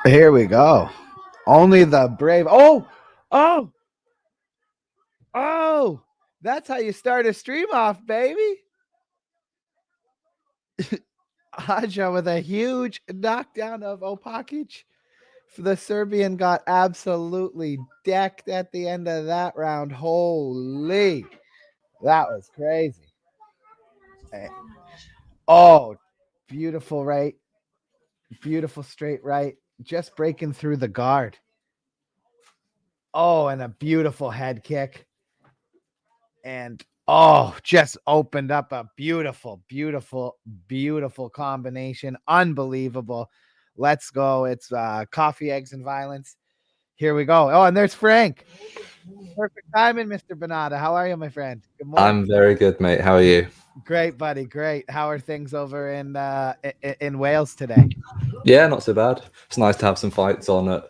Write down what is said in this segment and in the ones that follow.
Here we go. Only the brave. Oh, that's how you start a stream off, baby. Haja with a huge knockdown of Opakic. The Serbian got absolutely decked at the end of that round. Holy, that was crazy. Oh, beautiful right. Beautiful straight right. Just breaking through the guard. Oh, and a beautiful head kick. And just opened up a beautiful combination. Unbelievable. Let's go. It's coffee, eggs, and violence. Here we go. Oh, and there's Frank. Perfect timing, Mr. Bonata. How are you, my friend? Good morning. I'm very good, mate. How are you? Great, buddy. Great. How are things over in Wales today? Yeah, not so bad. It's nice to have some fights on at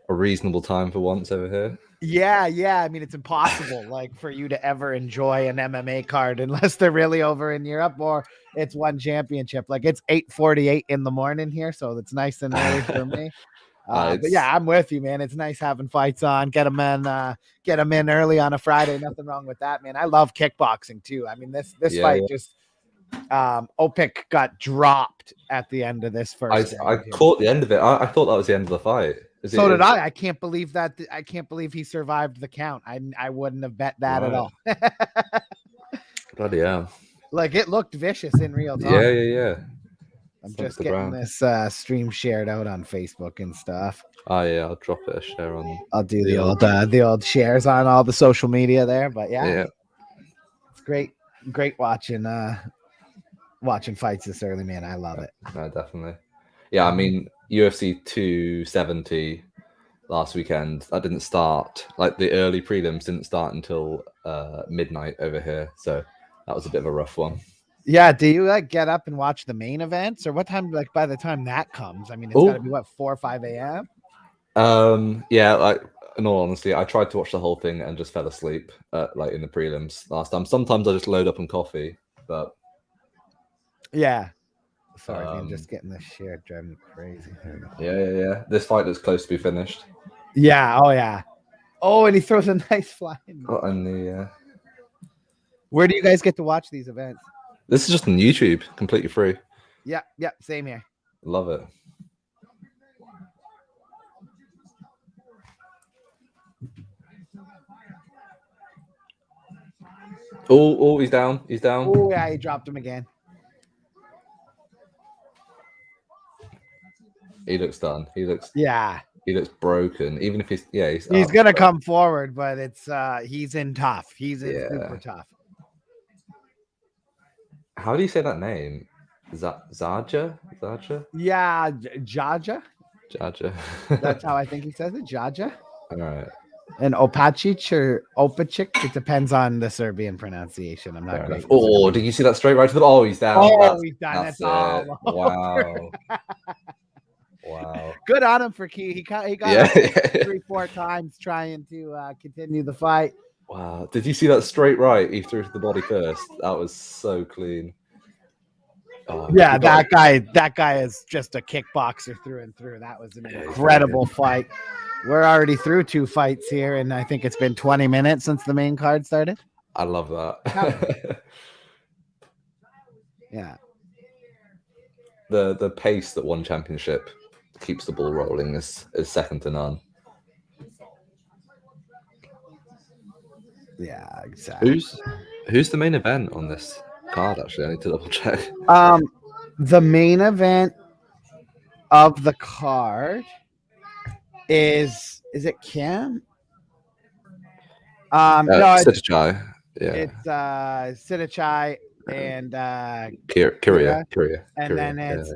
a reasonable time for once over here. Yeah. I mean, it's impossible for you to ever enjoy an MMA card unless they're really over in Europe or it's one championship. It's 8:48 in the morning here, so it's nice and early for me. But yeah, I'm with you, man. It's nice having fights on. Get them in early on a Friday. Nothing wrong with that, man. I love kickboxing too. I mean, this fight just Opik got dropped at the end of this first. I caught the end of it. I thought that was the end of the fight. So did I. I can't believe that. I can't believe he survived the count. I wouldn't have bet that at all. Bloody hell. It looked vicious in real time. Yeah. I'm just getting this stream shared out on Facebook and stuff. Oh yeah, I'll drop it a share on. I'll do the old shares on all the social media there. But yeah. It's great watching fights this early, man. I love it. No, definitely. Yeah, I mean, UFC 270 last weekend, that didn't start. The early prelims didn't start until midnight over here, so that was a bit of a rough one. Yeah, do you get up and watch the main events, or what time? By the time that comes, I mean, it's got to be 4 or 5 a.m. Yeah, in all honesty, I tried to watch the whole thing and just fell asleep in the prelims last time. Sometimes I just load up on coffee, but yeah. Sorry, man, just getting this share driving me crazy. Yeah. This fight is close to be finished. Yeah. Oh yeah. Oh, and he throws a nice fly. Where do you guys get to watch these events? This is just on YouTube, completely free. Yeah, same here. Love it. Oh, he's down. Oh yeah, he dropped him again. He looks done. He looks broken. Even if he's gonna come forward, but it's he's in tough. He's in super tough. How do you say that name? Zaja? Yeah, Jaja. That's how I think he says it. Jaja. All right. And Opacic or Opacic, it depends on the Serbian pronunciation. I'm not great. Oh, did you see that straight right to the? Oh, he's down. Oh, he's done. That's all. Wow. Wow. Good on him for Key. He got 3-4 times trying to continue the fight. Wow. Did you see that straight right he threw to the body first? That was so clean. Oh, yeah, that guy is just a kickboxer through and through. That was an incredible fight. We're already through 2 fights here, and I think it's been 20 minutes since the main card started. I love that. Yeah. The pace that one championship keeps the ball rolling is second to none. Yeah, exactly. Who's the main event on this card? Actually, I need to double check. The main event of the card is it Cam? No, it's Sitachai. Yeah, it's Sitachai and Kyria. And then it's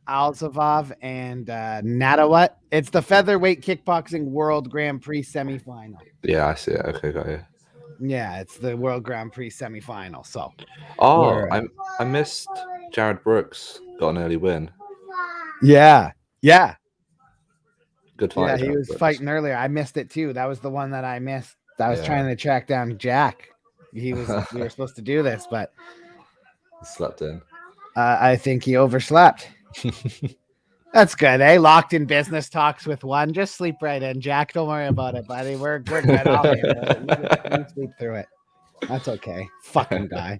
Alzavov and Natawat. It's the Featherweight Kickboxing World Grand Prix semifinal. Yeah, I see it. Okay, got you. Yeah, it's the World Grand Prix semifinal. So, I missed Jared Brooks got an early win. Yeah. Good fight. Yeah, he was fighting earlier. I missed it too. That was the one that I missed. I was trying to track down Jack. We were supposed to do this, but slept in. I think he overslept. That's good, eh? Locked in business talks with one. Just sleep right in, Jack. Don't worry about it, buddy. We're good. I'll handle it. You sleep through it. That's okay. Fucking guy.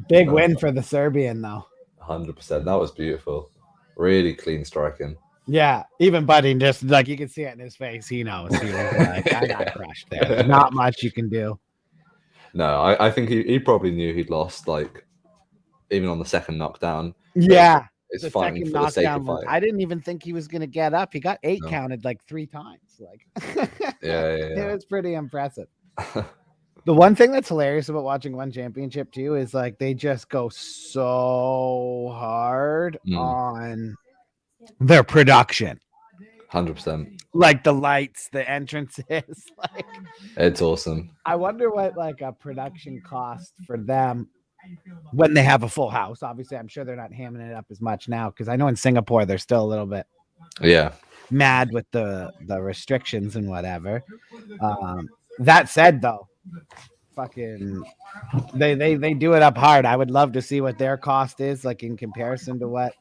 Big win for the Serbian, though. 100%. That was beautiful. Really clean striking. Yeah, even Buddy, just like you can see it in his face. He knows. He was like, I got crushed there. There's not much you can do. No, I think he probably knew he'd lost, like, even on the second knockdown. Yeah. It's The fighting second for the sake of knockdown fighting. I didn't even think he was going to get up. He got 8 No. counted like 3 times. Like, Yeah. It was pretty impressive. The one thing that's hilarious about watching One Championship too is like they just go so hard on their production. 100%. Like the lights, the entrances, like it's awesome. I wonder what like a production cost for them when they have a full house. Obviously, I'm sure they're not hamming it up as much now because I know in Singapore they're still a little bit mad with the restrictions and whatever. That said, though, fucking they do it up hard. I would love to see what their cost is like in comparison to what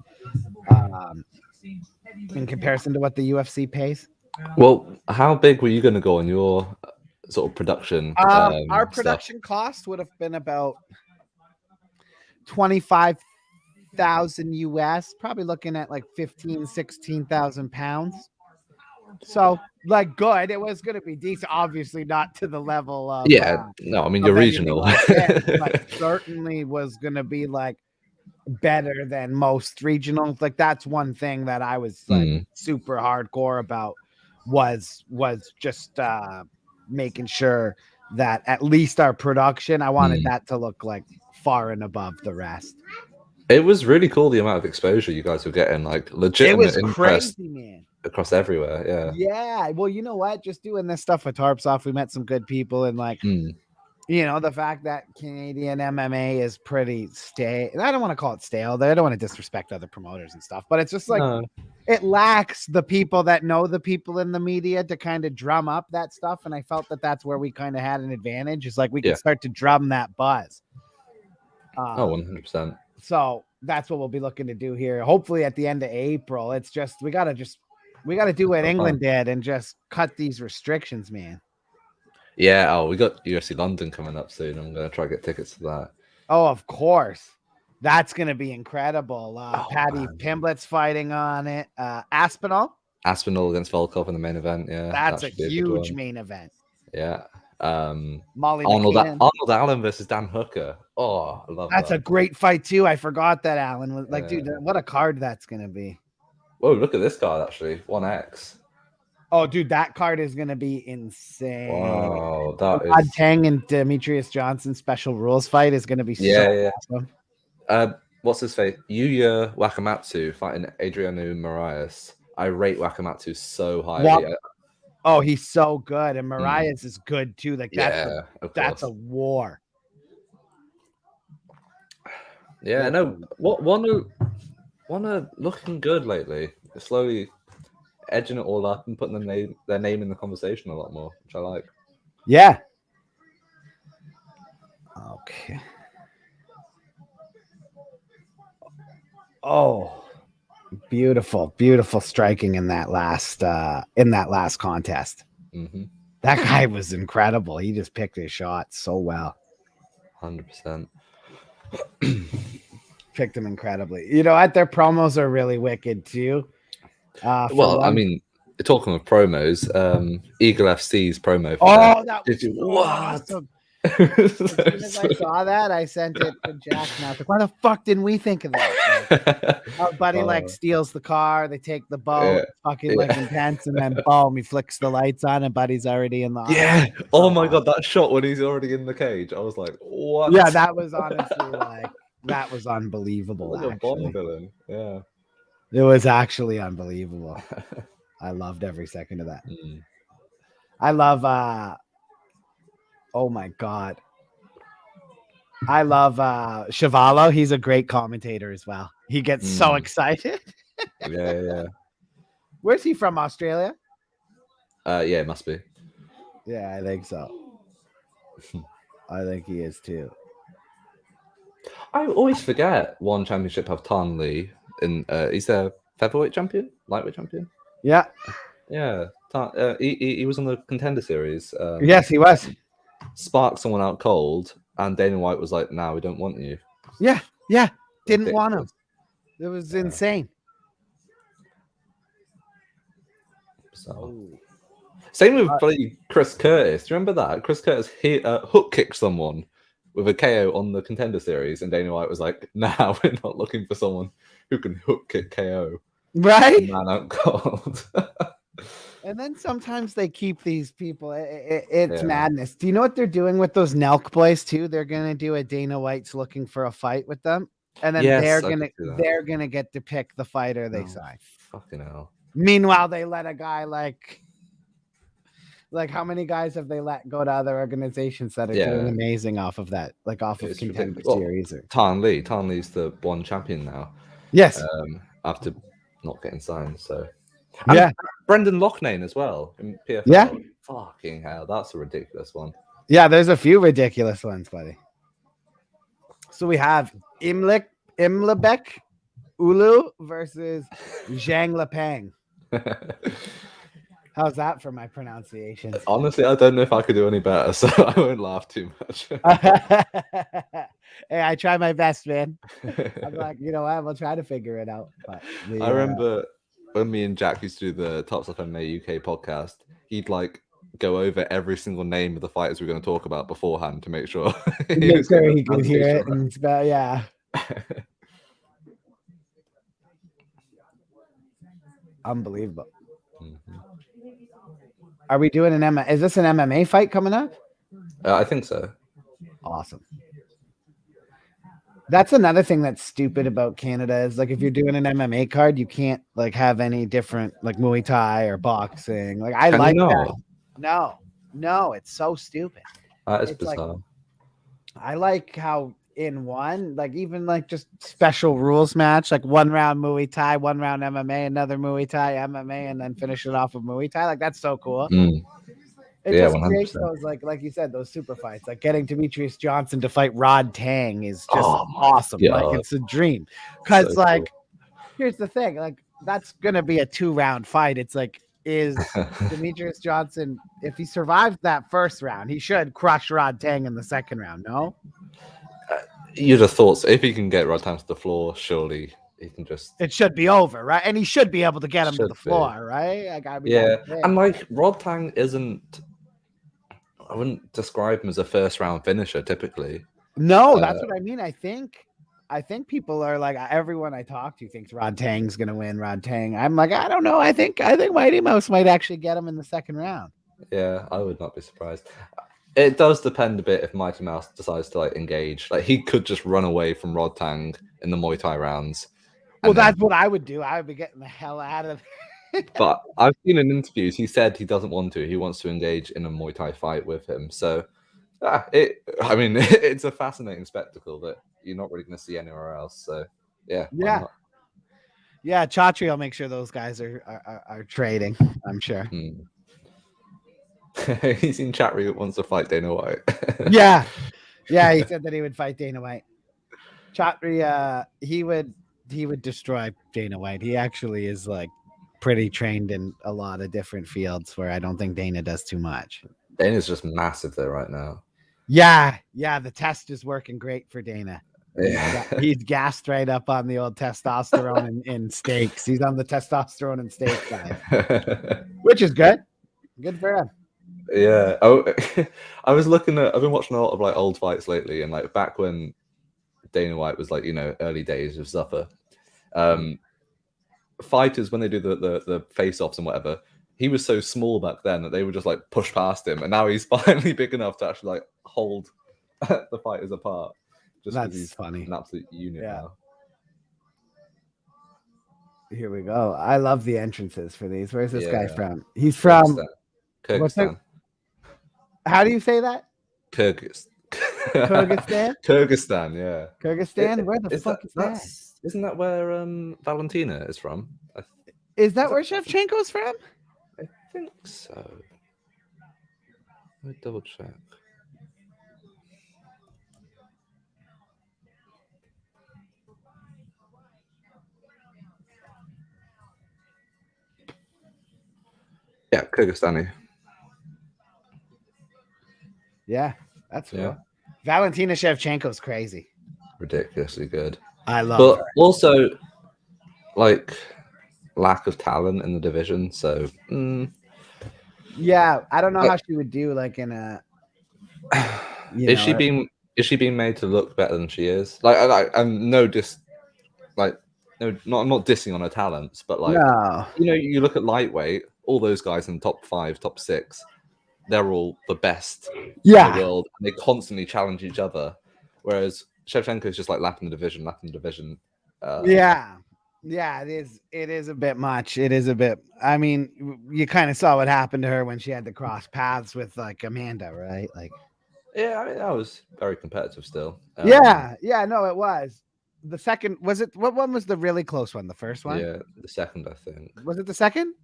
the UFC pays. Well, how big were you going to go on your sort of production? Our production cost would have been about 25,000 US, probably looking at like 16,000 pounds. So like good. It was going to be decent. Obviously not to the level of no, I mean you're regional. But certainly was going to be like better than most regionals. Like that's one thing that I was like super hardcore about was just making sure that at least our production, I wanted that to look like far and above the rest. It was really cool the amount of exposure you guys were getting, like legitimate interest crazy, man. Across everywhere. Yeah. Well, you know what? Just doing this stuff with Tarps Off, we met some good people, and like you know, the fact that Canadian MMA is pretty stale. And I don't want to call it stale. I don't want to disrespect other promoters and stuff, but it's just like it lacks the people that know the people in the media to kind of drum up that stuff. And I felt that that's where we kind of had an advantage. It's like we could start to drum that buzz. 100%. So that's what we'll be looking to do here. Hopefully at the end of April. It's just we got to do what England did and just cut these restrictions, man. Yeah, we got Ufc London coming up soon. I'm going to try to get tickets to that. Oh, of course. That's going to be incredible. Paddy Pimblett's fighting on it. Aspinall against Volkov in the main event. Yeah, that's a huge main event. Yeah. Arnold Allen versus Dan Hooker. Oh, I love that. That's a great fight too. I forgot that Allen was like, dude, what a card that's going to be. Whoa, look at this card actually. 1X. Oh, dude, that card is going to be insane. Wow, that is... Tang and Demetrius Johnson special rules fight is going to be awesome. What's his face? Yuya Wakamatsu fighting Adriano Moraes. I rate Wakamatsu so highly. He's so good, and Moraes is good too. Like that's a war. Yeah, no. Wanna looking good lately. Slowly edging it all up and putting their name in the conversation a lot more, which I like. Yeah. Okay. Oh, beautiful striking in that last contest. Mm-hmm. That guy was incredible. He just picked his shots so well. 100%. Picked him incredibly. You know what? Their promos are really wicked too. I mean, talking of promos, Eagle FC's promo. That was awesome. As soon as I saw that, I sent it to Jack. And I was like, why the fuck didn't we think of that? Like, our buddy steals the car, they take the boat, fucking intense, and then boom, he flicks the lights on, and Buddy's already in the Oh my god, that shot when he's already in the cage, I was like, what? Yeah, that was honestly that was unbelievable. Like a Bond villain. Yeah, it was actually unbelievable. I loved every second of that. I love oh my god, I love Chevalo. He's a great commentator as well. He gets so excited. Yeah. Where's he from? Australia? Yeah, it must be. Yeah, I think so. I think he is too. I always forget One Championship have Tan Lee in he's a featherweight champion, lightweight champion. Yeah. Yeah, he was on the Contender Series. Yes, he was. Sparked someone out cold, and Dana White was like, "No, we don't want you." Yeah. Didn't want him. It was insane. So. Same with bloody Chris Curtis. Do you remember that? Chris Curtis hook kicked someone with a KO on the Contender Series, and Dana White was like, "Nah, we're not looking for someone who can hook kick KO." Right? Man out cold. And then sometimes they keep these people. It's madness. Do you know what they're doing with those Nelk boys too? They're gonna do a Dana White's looking for a fight with them, and then they're gonna get to pick the fighter they sign. Fucking hell. Meanwhile, they let a guy like how many guys have they let go to other organizations that are doing amazing off of that, like off of Contender Series? Or Tan Lee's the one champion now. Yes. After not getting signed, so. And Brendan Loughnane as well in PFL. Yeah. Fucking hell, that's a ridiculous one. Yeah, there's a few ridiculous ones, buddy. So we have Imlebek Ulu versus Zhang Lepeng. How's that for my pronunciations? Honestly, I don't know if I could do any better, so I won't laugh too much. Hey, I try my best, man. I'm like, you know what? We'll try to figure it out. But I remember when me and Jack used to do the Tarps Off MMA UK podcast, he'd like go over every single name of the fighters we're going to talk about beforehand to make sure he could hear it. And yeah. Unbelievable. Mm-hmm. Are we doing is this an MMA fight coming up? I think so. Awesome. That's another thing that's stupid about Canada is like if you're doing an MMA card, you can't like have any different like Muay Thai or boxing. Like I like that. No, it's so stupid. It's bizarre. Like, I like how in one, like even like just special rules match, like 1 round Muay Thai, 1 round MMA, another Muay Thai, MMA, and then finish it off with Muay Thai. Like that's so cool. It just 100%. creates those like you said, those super fights. Like getting Demetrius Johnson to fight Rod Tang is just awesome. God. Like it's a dream. Because here's the thing, like that's gonna be a 2-round fight. It's like, is Demetrius Johnson, if he survived that first round, he should crush Rod Tang in the second round, no? You'd have thought so. If he can get Rod Tang to the floor, surely he can just. It should be over, right? And he should be able to get him to the floor, right? Like, I mean, and like Rod Tang isn't. I wouldn't describe him as a first-round finisher typically. No, that's what I mean. I think people are like, everyone I talk to thinks Rod Tang's gonna win. Rod Tang. I'm like, I don't know. I think Mighty Mouse might actually get him in the second round. Yeah, I would not be surprised. It does depend a bit if Mighty Mouse decides to like engage. Like he could just run away from Rod Tang in the Muay Thai rounds. Well, that's what I would do. I would be getting the hell out of. But I've seen in interviews he said he doesn't want to. He wants to engage in a Muay Thai fight with him. So, it's a fascinating spectacle that you're not really going to see anywhere else. So, yeah. Chatri will make sure those guys are trading. I'm sure. He's in Chatri that wants to fight Dana White. yeah. He said that he would fight Dana White. Chatri, he would destroy Dana White. He actually is like pretty trained in a lot of different fields where I don't think Dana does too much. Dana's just massive there right now. Yeah. The test is working great for Dana. Yeah. He's gassed right up on the old testosterone in steaks. He's on the testosterone and steak side, which is good. Good for him. Yeah. I've been watching a lot of like old fights lately, and like back when Dana White was like, early days of Zuffer. Fighters, when they do the face-offs and whatever, he was so small back then that they would just like push past him, and now he's finally big enough to actually like hold the fighters apart. Just because he's funny. An absolute unit now. Here we go. I love the entrances for these. Where's this guy from? He's from Kyrgyzstan. How do you say that? Kyrgyzstan. Kyrgyzstan, yeah. Kyrgyzstan? Where the fuck is that? Isn't that where Valentina is from? Is that where Shevchenko's from? I think so. Let me double check. Yeah, Kyrgyzstani. Yeah, that's Yeah. real. Valentina Shevchenko's crazy. Ridiculously good. I love But her. also, like, lack of talent in the division. So, Yeah, I don't know how she would do like in a. is she being made to look better than she is? I'm no I'm not dissing on her talents, but like, No. you look at lightweight, all those guys in the top 5, top 6, they're all the best in the world, and they constantly challenge each other. Whereas Shevchenko is just like lapping the division. Yeah, it is a bit much. It is a bit. I mean, you kind of saw what happened to her when she had to cross paths with like Amanda, right? Like, yeah, I mean that was very competitive still. yeah, no, it was. The second was it? What one was the really close one? The first one? Yeah, the second, I think. Was it the second?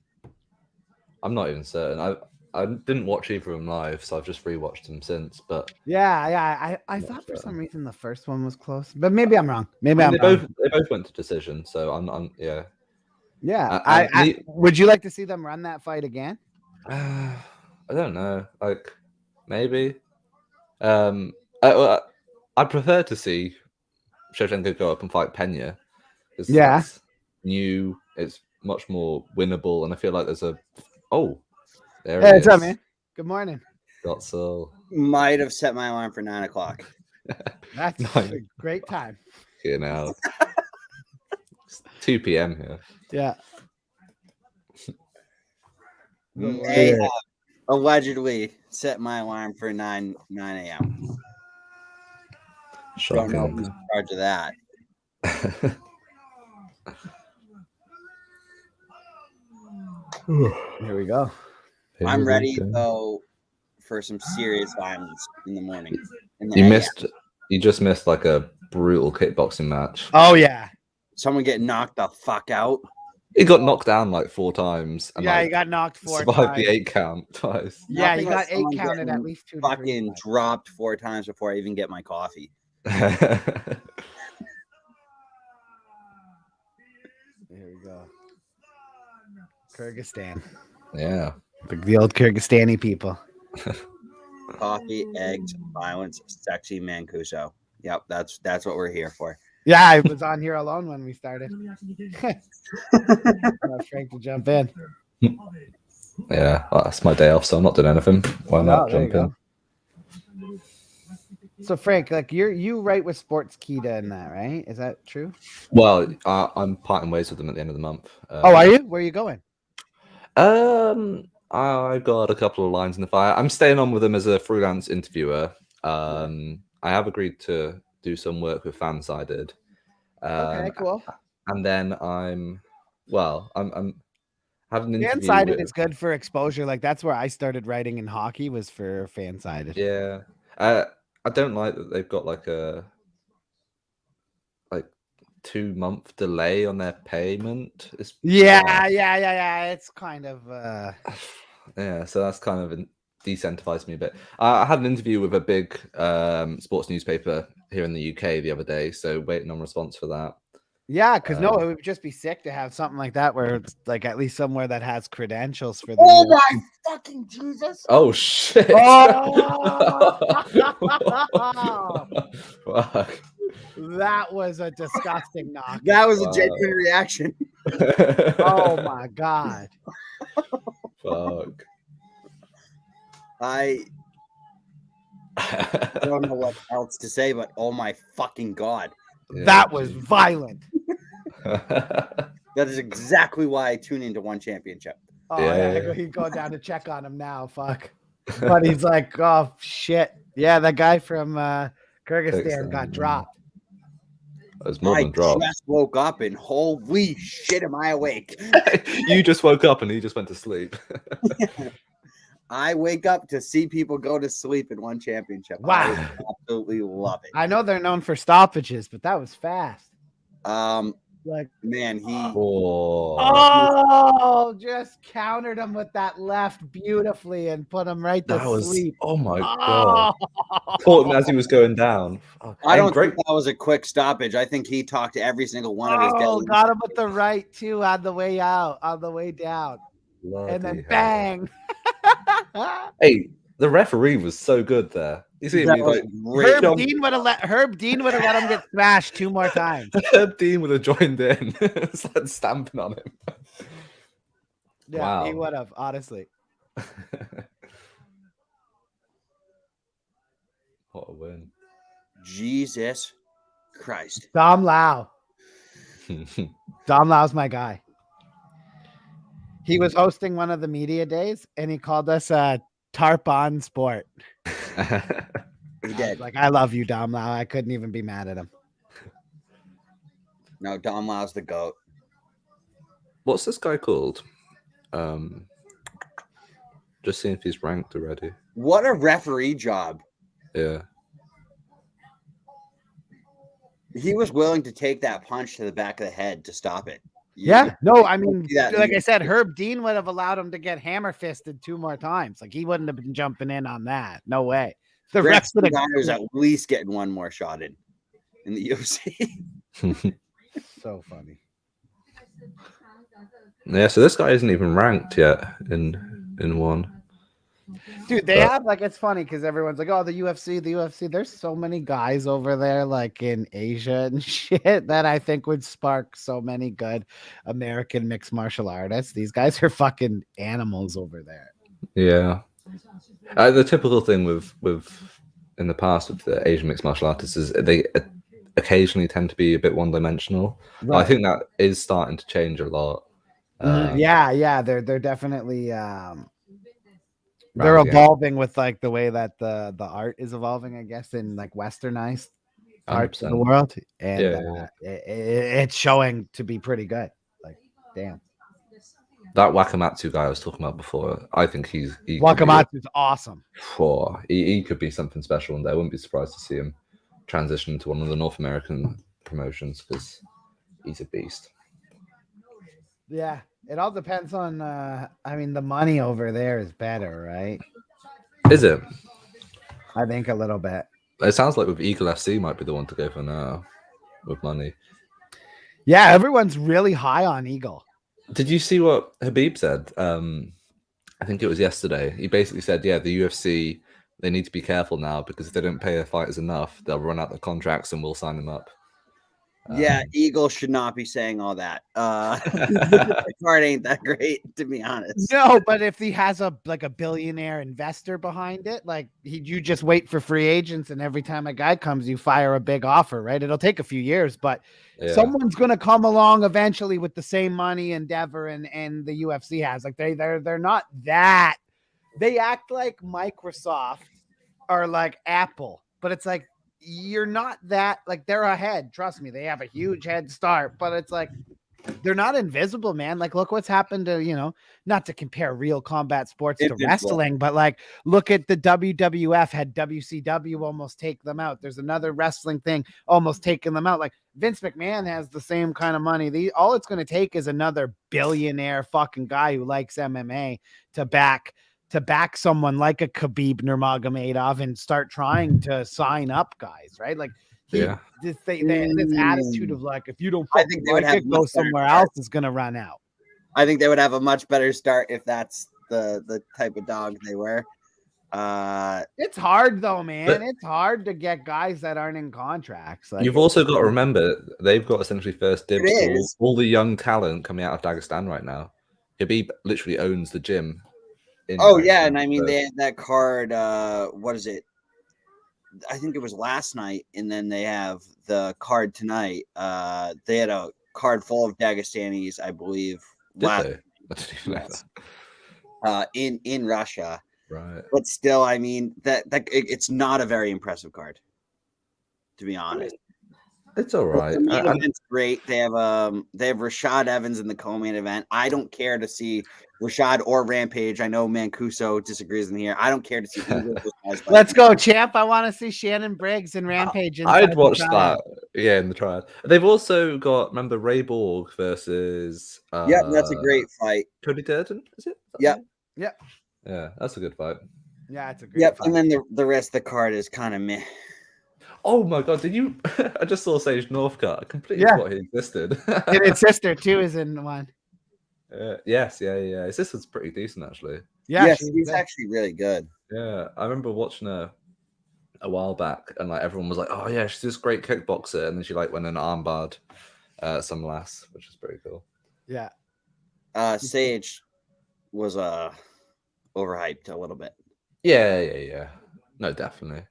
I'm not even certain. I didn't watch either of them live, so I've just rewatched them since. But yeah, I thought for some reason the first one was close, but maybe I'm wrong. Maybe I'm they wrong. both went to decision, so I'm yeah. Yeah, I would you like to see them run that fight again? I don't know. Like maybe. I prefer to see Shevchenko go up and fight Pena. Yeah, that's new. It's much more winnable, and I feel like there's a. Oh, there it is. What's up, man? Good morning. Got so. Might have set my alarm for 9 o'clock. That's a great time. Here now. It's 2 p.m. here. Yeah. May have allegedly set my alarm for 9 a.m. Shocking. Don't know who's in charge of that. Here we go. I'm ready though for some serious violence in the morning. You just missed like a brutal kickboxing match. Oh yeah. Someone get knocked the fuck out. He got knocked down like 4 times. And he got knocked 4 times. Survived the 8 count twice. Yeah, he got 8 counted at least 2 fucking dropped 4 times before I even get my coffee. Here we go. Kyrgyzstan. Yeah. The old Kyrgyzstani people. Coffee, eggs, violence, sexy Mancuso. Yep, that's what we're here for. Yeah, I was on here alone when we started. Frank to jump in. Yeah, well, that's my day off, so I'm not doing anything. Why not jump in? So Frank, like you write with Sportskeeda and that, right? Is that true? Well, I'm parting ways with them at the end of the month. Are you? Where are you going? I got a couple of lines in the fire. I'm staying on with them as a freelance interviewer. I have agreed to do some work with Fansided. Okay, cool. And then I'm having an interview. Fansided is good for exposure. Like that's where I started writing in hockey was for Fansided. Yeah. I don't like that they've got like a 2-month delay on their payment. Yeah. It's kind of yeah, so that's kind of decentralized me a bit. I had an interview with a big sports newspaper here in the UK the other day, so waiting on response for that. Yeah, because it would just be sick to have something like that where it's like at least somewhere that has credentials for the. Oh my fucking Jesus! Oh shit! Oh! Fuck. That was a disgusting knock. That was a genuine reaction. Oh my god! Fuck. I don't know what else to say, but oh my fucking god. Yeah, that was violent. That is exactly why I tune into One Championship. Oh yeah, he's going down to check on him now. Fuck. But he's like, oh shit. Yeah, that guy from Kyrgyzstan got dropped. It was more than dropped. I just woke up and holy shit, am I awake? You just woke up and he just went to sleep. I wake up to see people go to sleep in One Championship. Wow. I absolutely love it. I know they're known for stoppages, but that was fast. Like man, just countered him with that left beautifully and put him right to sleep. Oh my god! Caught him as he was going down. I don't think that was a quick stoppage. I think he talked to every single one of his. Got him with the right too on the way out, on the way down. and then Bloody hell. bang. Hey, the referee was so good there. You see That me was like great. Herb Dean would have let him get smashed 2 more times. Dean would have joined in, started stamping on him. Yeah, he Wow. would have, honestly. What a win. Jesus Christ. Dom Lau. Dom Lau's my guy. He was hosting one of the media days, and he called us Tarp on Sport. He did. Like, I love you, Dom Lau. I couldn't even be mad at him. No, Dom Lau's the GOAT. What's this guy called? Just seeing if he's ranked already. What a referee job. Yeah. He was willing to take that punch to the back of the head to stop it. Yeah. No, I mean, Yeah, like I said, Herb Dean would have allowed him to get hammer fisted 2 more times. Like, he wouldn't have been jumping in on that. No way. The rest of the guy was at least getting one more shot in the UFC. So funny. Yeah, so this guy isn't even ranked yet in one. Dude, they have, like, it's funny because everyone's like, oh, the UFC. There's so many guys over there, like in Asia and shit, that I think would spark so many good American mixed martial artists. These guys are fucking animals over there. Yeah. The typical thing with in the past with the Asian mixed martial artists is they occasionally tend to be a bit one-dimensional. Right. I think that is starting to change a lot. Yeah, they're definitely they're evolving with like the way that the art is evolving, I guess, in like westernized parts of the world, and it's showing to be pretty good. Like, damn, that Wakamatsu guy I was talking about before, I think he Wakamatsu's awesome. He could be something special, and I wouldn't be surprised to see him transition to one of the North American promotions because he's a beast. Yeah, it all depends on. I mean, the money over there is better, right? Is it? I think a little bit. It sounds like with Eagle FC might be the one to go for now with money. Yeah, everyone's really high on Eagle. Did you see what Habib said? I think it was yesterday. He basically said, yeah, the UFC, they need to be careful now because if they don't pay their fighters enough, they'll run out the contracts and we'll sign them up. Yeah, Eagle should not be saying all that. The card ain't that great, to be honest. No, but if he has a billionaire investor behind it, like you just wait for free agents, and every time a guy comes, you fire a big offer, right? It'll take a few years, but someone's gonna come along eventually with the same money Endeavor and the UFC has. Like they're not that. They act like Microsoft or like Apple, but it's like, you're not that, like, they're ahead. Trust me, they have a huge head start, but it's like they're not invisible, man. Like, look what's happened to, not to compare real combat sports to wrestling, but like, look at the WWF had WCW almost take them out. There's another wrestling thing almost taking them out. Like, Vince McMahon has the same kind of money. All it's going to take is another billionaire fucking guy who likes MMA to back someone like a Khabib Nurmagomedov and start trying to sign up guys, right? Like, this attitude of like, if you don't, I think they would have go somewhere else is going to run out. I think they would have a much better start if that's the type of dog they were. It's hard though, man. It's hard to get guys that aren't in contracts. Like, you've also got to remember they've got essentially first dibs to all the young talent coming out of Dagestan right now. Khabib literally owns the gym. And I mean they had that card. What is it? I think it was last night, and then they have the card tonight. They had a card full of Dagestanis, I believe. Did they? In Russia, right? But still, I mean it's not a very impressive card, to be honest. It's all right. It's great. They have Rashad Evans in the co-main event. I don't care to see Rashad or Rampage. I know Mancuso disagrees in here. I don't care to see either of those guys. Let's go, champ. I want to see Shannon Briggs and Rampage. I'd watch that. Yeah, in the trial. They've also got, remember, Ray Borg versus. Yeah, that's a great fight. Cody Durden, is it? Yeah. Yeah, that's a good fight. Yeah, it's a great fight. And then the rest of the card is kind of meh. Oh my god, did you? I just saw Sage Northcutt. I completely forgot he existed. And his sister too is in one. Yes, yeah. His sister's pretty decent actually. Yeah, she's actually really good. Yeah, I remember watching her a while back, and like everyone was like, "Oh yeah, she's this great kickboxer," and then she like went and armbarred some lass, which is pretty cool. Yeah. Sage was overhyped a little bit. Yeah. No, definitely.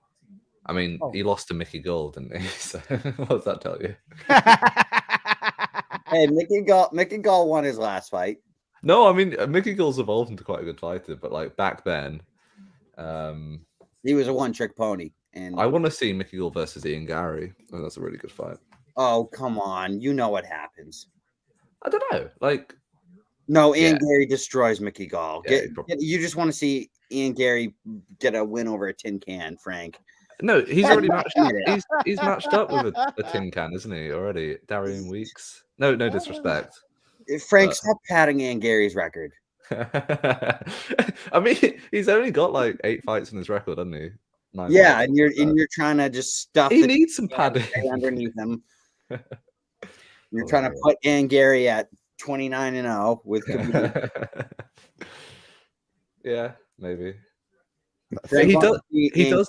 I mean, he lost to Mickey Gall, didn't he? So what does that tell you? Hey, Mickey Gall won his last fight. No, I mean Mickey Gall's evolved into quite a good fighter, but like back then, he was a one-trick pony. And I want to see Mickey Gall versus Ian Gary. I think that's a really good fight. Oh, come on. You know what happens. I don't know. Like, no, Ian Gary destroys Mickey Gall. Yeah, You just want to see Ian Gary get a win over a tin can, Frank. No, he's already matched. He's matched up with a tin can, isn't he? Already, Darian Weeks. No disrespect. Frank, stop patting Ian Gary's record. I mean, he's only got like 8 fights in his record, hasn't he? 9 yeah, and you're trying to just stuff. He needs some padding underneath him. You're trying to put Ian Gary at 29-0 with. Yeah, maybe. He does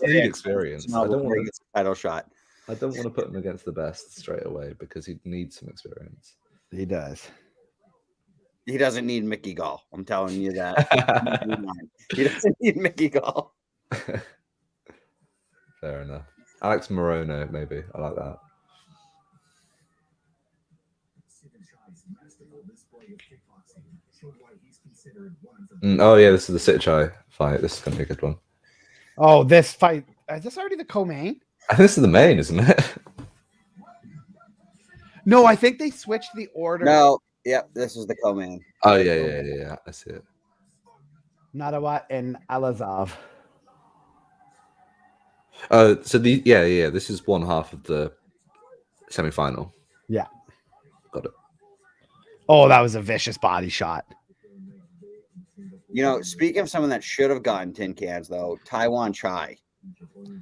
need experience. I don't want a title shot. I don't want to put him against the best straight away because he needs some experience. He does. He doesn't need Mickey Gall. I'm telling you that. He doesn't need Mickey Gall. Fair enough. Alex Morono, maybe. I like that. Oh yeah, this is the Sitchai fight. This is gonna be a good one. Oh, this fight. Is this already the co-main? I think this is the main, isn't it? No, I think they switched the order. No, yep, this is the co-main. Oh yeah. I see it. Nadawat and Alazov. So this is one half of the semi-final. Yeah. Got it. Oh, that was a vicious body shot. You know, speaking of someone that should have gotten tin cans, though, Taiwan Chai.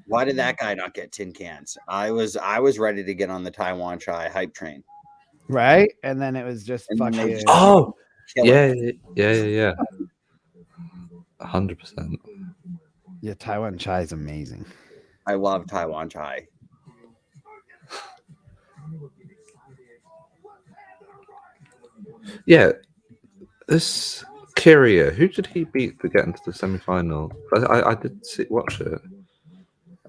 Why did that guy not get tin cans? I was ready to get on the Taiwan Chai hype train. Right? And then it was just fucking. Oh, yeah. 100%. Yeah, Taiwan Chai is amazing. I love Taiwan Chai. Yeah, this Kyria, who did he beat to get into the semi-final? I did watch it.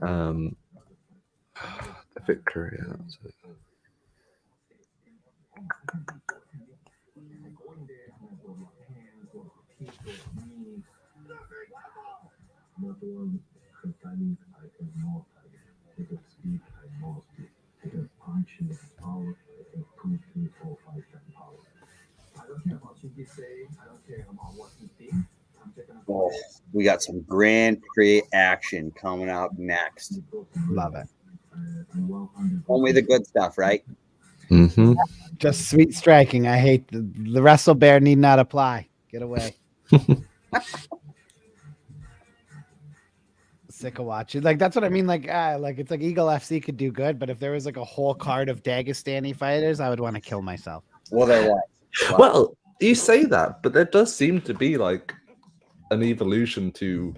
The Kyria, that was it. Oh, we got some Grand Prix action coming up next. Love it. Only the good stuff, right? Mm-hmm. Just sweet striking. I hate the wrestle bear need not apply. Get away. Sick of watching. Like that's what I mean. Like it's like Eagle FC could do good, but if there was like a whole card of Dagestani fighters, I would want to kill myself. Well, there was. Wow. Well, you say that, but there does seem to be like an evolution to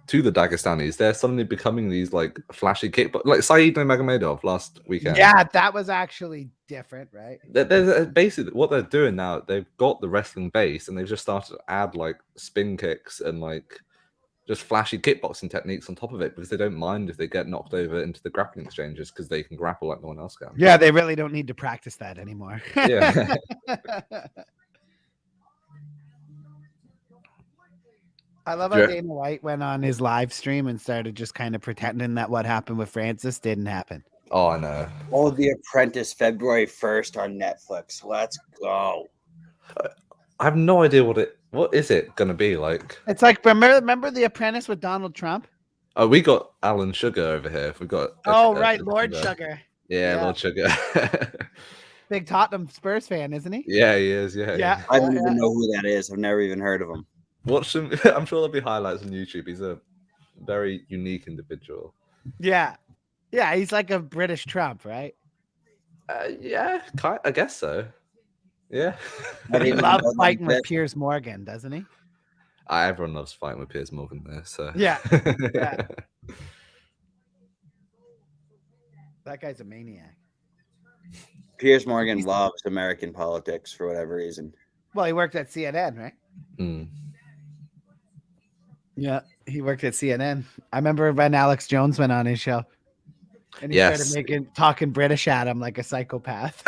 the Dagestanis. They're suddenly becoming these like flashy kickboxers, like Saeed Nurmagomedov last weekend. Yeah, that was actually different, right? They're basically what they're doing now. They've got the wrestling base, and they've just started to add like spin kicks and like just flashy kickboxing techniques on top of it because they don't mind if they get knocked over into the grappling exchanges because they can grapple like no one else can. Yeah, they really don't need to practice that anymore. Yeah. I love how Dana White went on his live stream and started just kind of pretending that what happened with Francis didn't happen. Oh, I know. Oh, The Apprentice, February 1st on Netflix. Let's go. I have no idea what is it going to be like. It's like, remember The Apprentice with Donald Trump? Oh, we got Alan Sugar over here. We got. Right, Lord Sugar. Yeah, Lord Sugar. Big Tottenham Spurs fan, isn't he? Yeah, he is. Yeah. I don't even know who that is. I've never even heard of him. Watch him. I'm sure there'll be highlights on YouTube. He's a very unique individual. Yeah, he's like a British Trump, right? Yeah, I guess so. Yeah. I He didn't loves know fighting with that. Piers Morgan, doesn't he? Everyone loves fighting with Piers Morgan there. So Yeah. Yeah. That guy's a maniac. Piers Morgan loves American politics for whatever reason. Well, he worked at CNN, right? Mm. Yeah, he worked at CNN. I remember when Alex Jones went on his show, and he Yes. started talking British at him like a psychopath.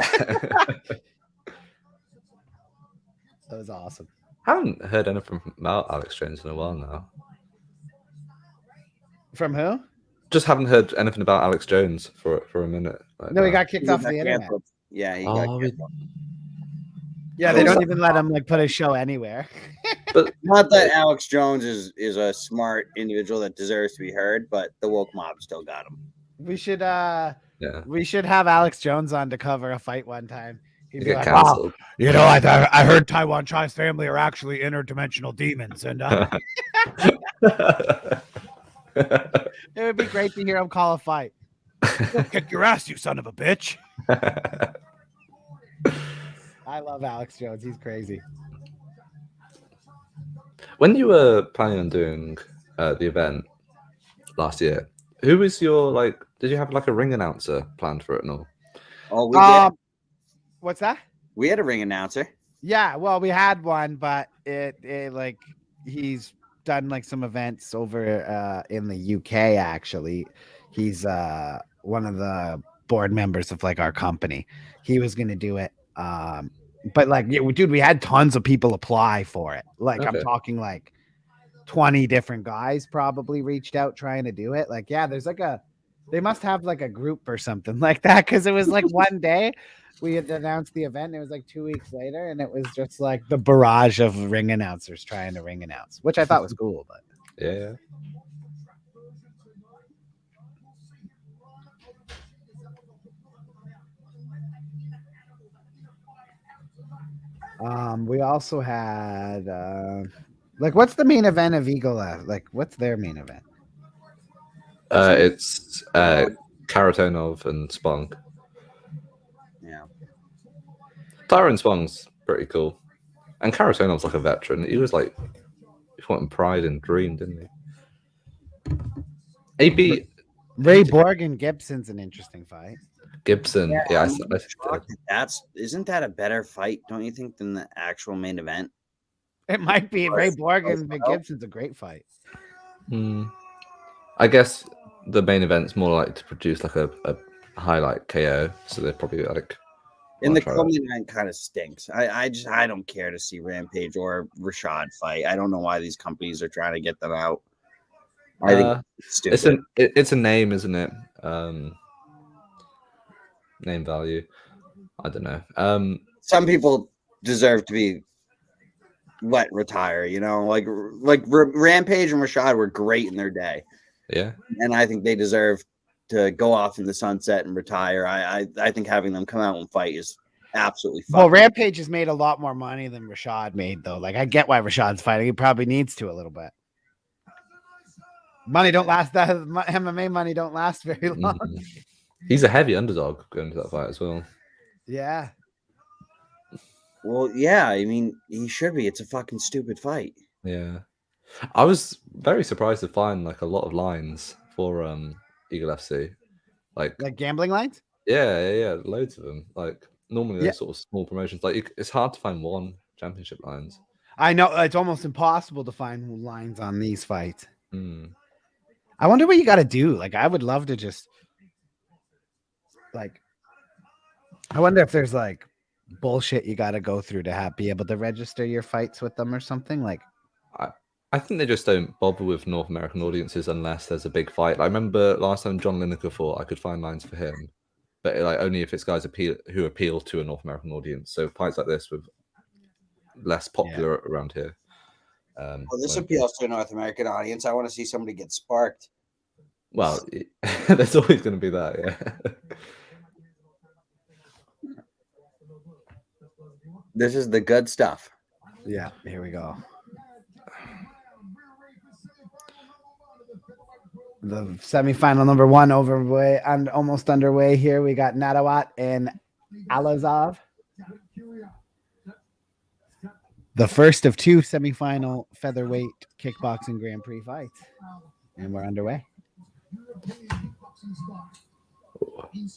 That was awesome. Haven't heard anything about Alex Jones in a while now. From who? Just haven't heard anything about Alex Jones for a minute. Right No, he now. got kicked off the internet. Canceled. Yeah, he Oh, got canceled. Yeah, they don't even let him like put his show anywhere. But Not that Alex Jones is a smart individual that deserves to be heard, but the woke mob still got him. We should yeah, we should have Alex Jones on to cover a fight one time. He'd you be get like, cancelled. you know, I heard Taiwan Chai's family are actually interdimensional demons, and it would be great to hear him call a fight. Kick your ass, you son of a bitch. I love Alex Jones. He's crazy. When you were planning on doing the event last year, who was your did you have like a ring announcer planned for it and all? Oh, we did. What's that? We had a ring announcer. Yeah, well, we had one, but it like he's done like some events over in the UK. Actually, he's one of the board members of like our company. He was gonna do it, but like, yeah, dude, we had tons of people apply for it. Like, I'm Okay. talking like 20 different guys probably reached out trying to do it. Like, yeah, there's like they must have like a group or something like that, because it was like one day we had announced the event, and it was like 2 weeks later, and it was just like the barrage of ring announcers trying to ring announce, which I thought was cool. But Yeah. we also had like, what's the main event of Eagle? Like, what's their main event? It's Karatonov and Spong. Yeah. Tyron Spong's pretty cool. And Karatonov's like a veteran. He was like, he fought in Pride and Dream, didn't he? He beat Ray Borg and Gibson's an interesting fight. Gibson. Yeah, Isn't that a better fight, don't you think, than the actual main event? It might be. Ray Borg and Gibson's a great fight. I guess the main event's more like to produce like a highlight KO, so they're probably like. And the co-main event kind of stinks. I don't care to see Rampage or Rashad fight. I don't know why these companies are trying to get them out. I think it's stupid. It's a name, isn't it? Name value. I don't know. Some people deserve to be retire. You know, like Rampage and Rashad were great in their day. Yeah, and I think they deserve to go off in the sunset and retire. I think having them come out and fight is absolutely fun. Well, Rampage has made a lot more money than Rashad made, though. Like, I get why Rashad's fighting. He probably needs to a little bit. Money don't last. That MMA money don't last very long. He's a heavy underdog going to that fight as well. Yeah. Well, yeah. I mean, he should be. It's a fucking stupid fight. Yeah. I was very surprised to find like a lot of lines for Eagle FC. Like gambling lines? Yeah. Loads of them. Like normally they're sort of small promotions. Like it's hard to find one championship lines. I know, it's almost impossible to find lines on these fights. I wonder what you got to do. Like, I would love to just like, I wonder if there's like bullshit you got to go through to be able to register your fights with them or something. Like, I think they just don't bother with North American audiences unless there's a big fight. I remember last time John Lineker fought, I could find lines for him, but like only if it's guys who appeal to a North American audience. So fights like this with less popular around here. Well, this appeals to a North American audience. I want to see somebody get sparked. Well, there's always going to be that, yeah. This is the good stuff. Yeah, here we go. The semifinal number 1 overway and almost underway here. We got Nadawat and Alazov. the first of 2 semifinal featherweight kickboxing Grand Prix fights. And we're underway.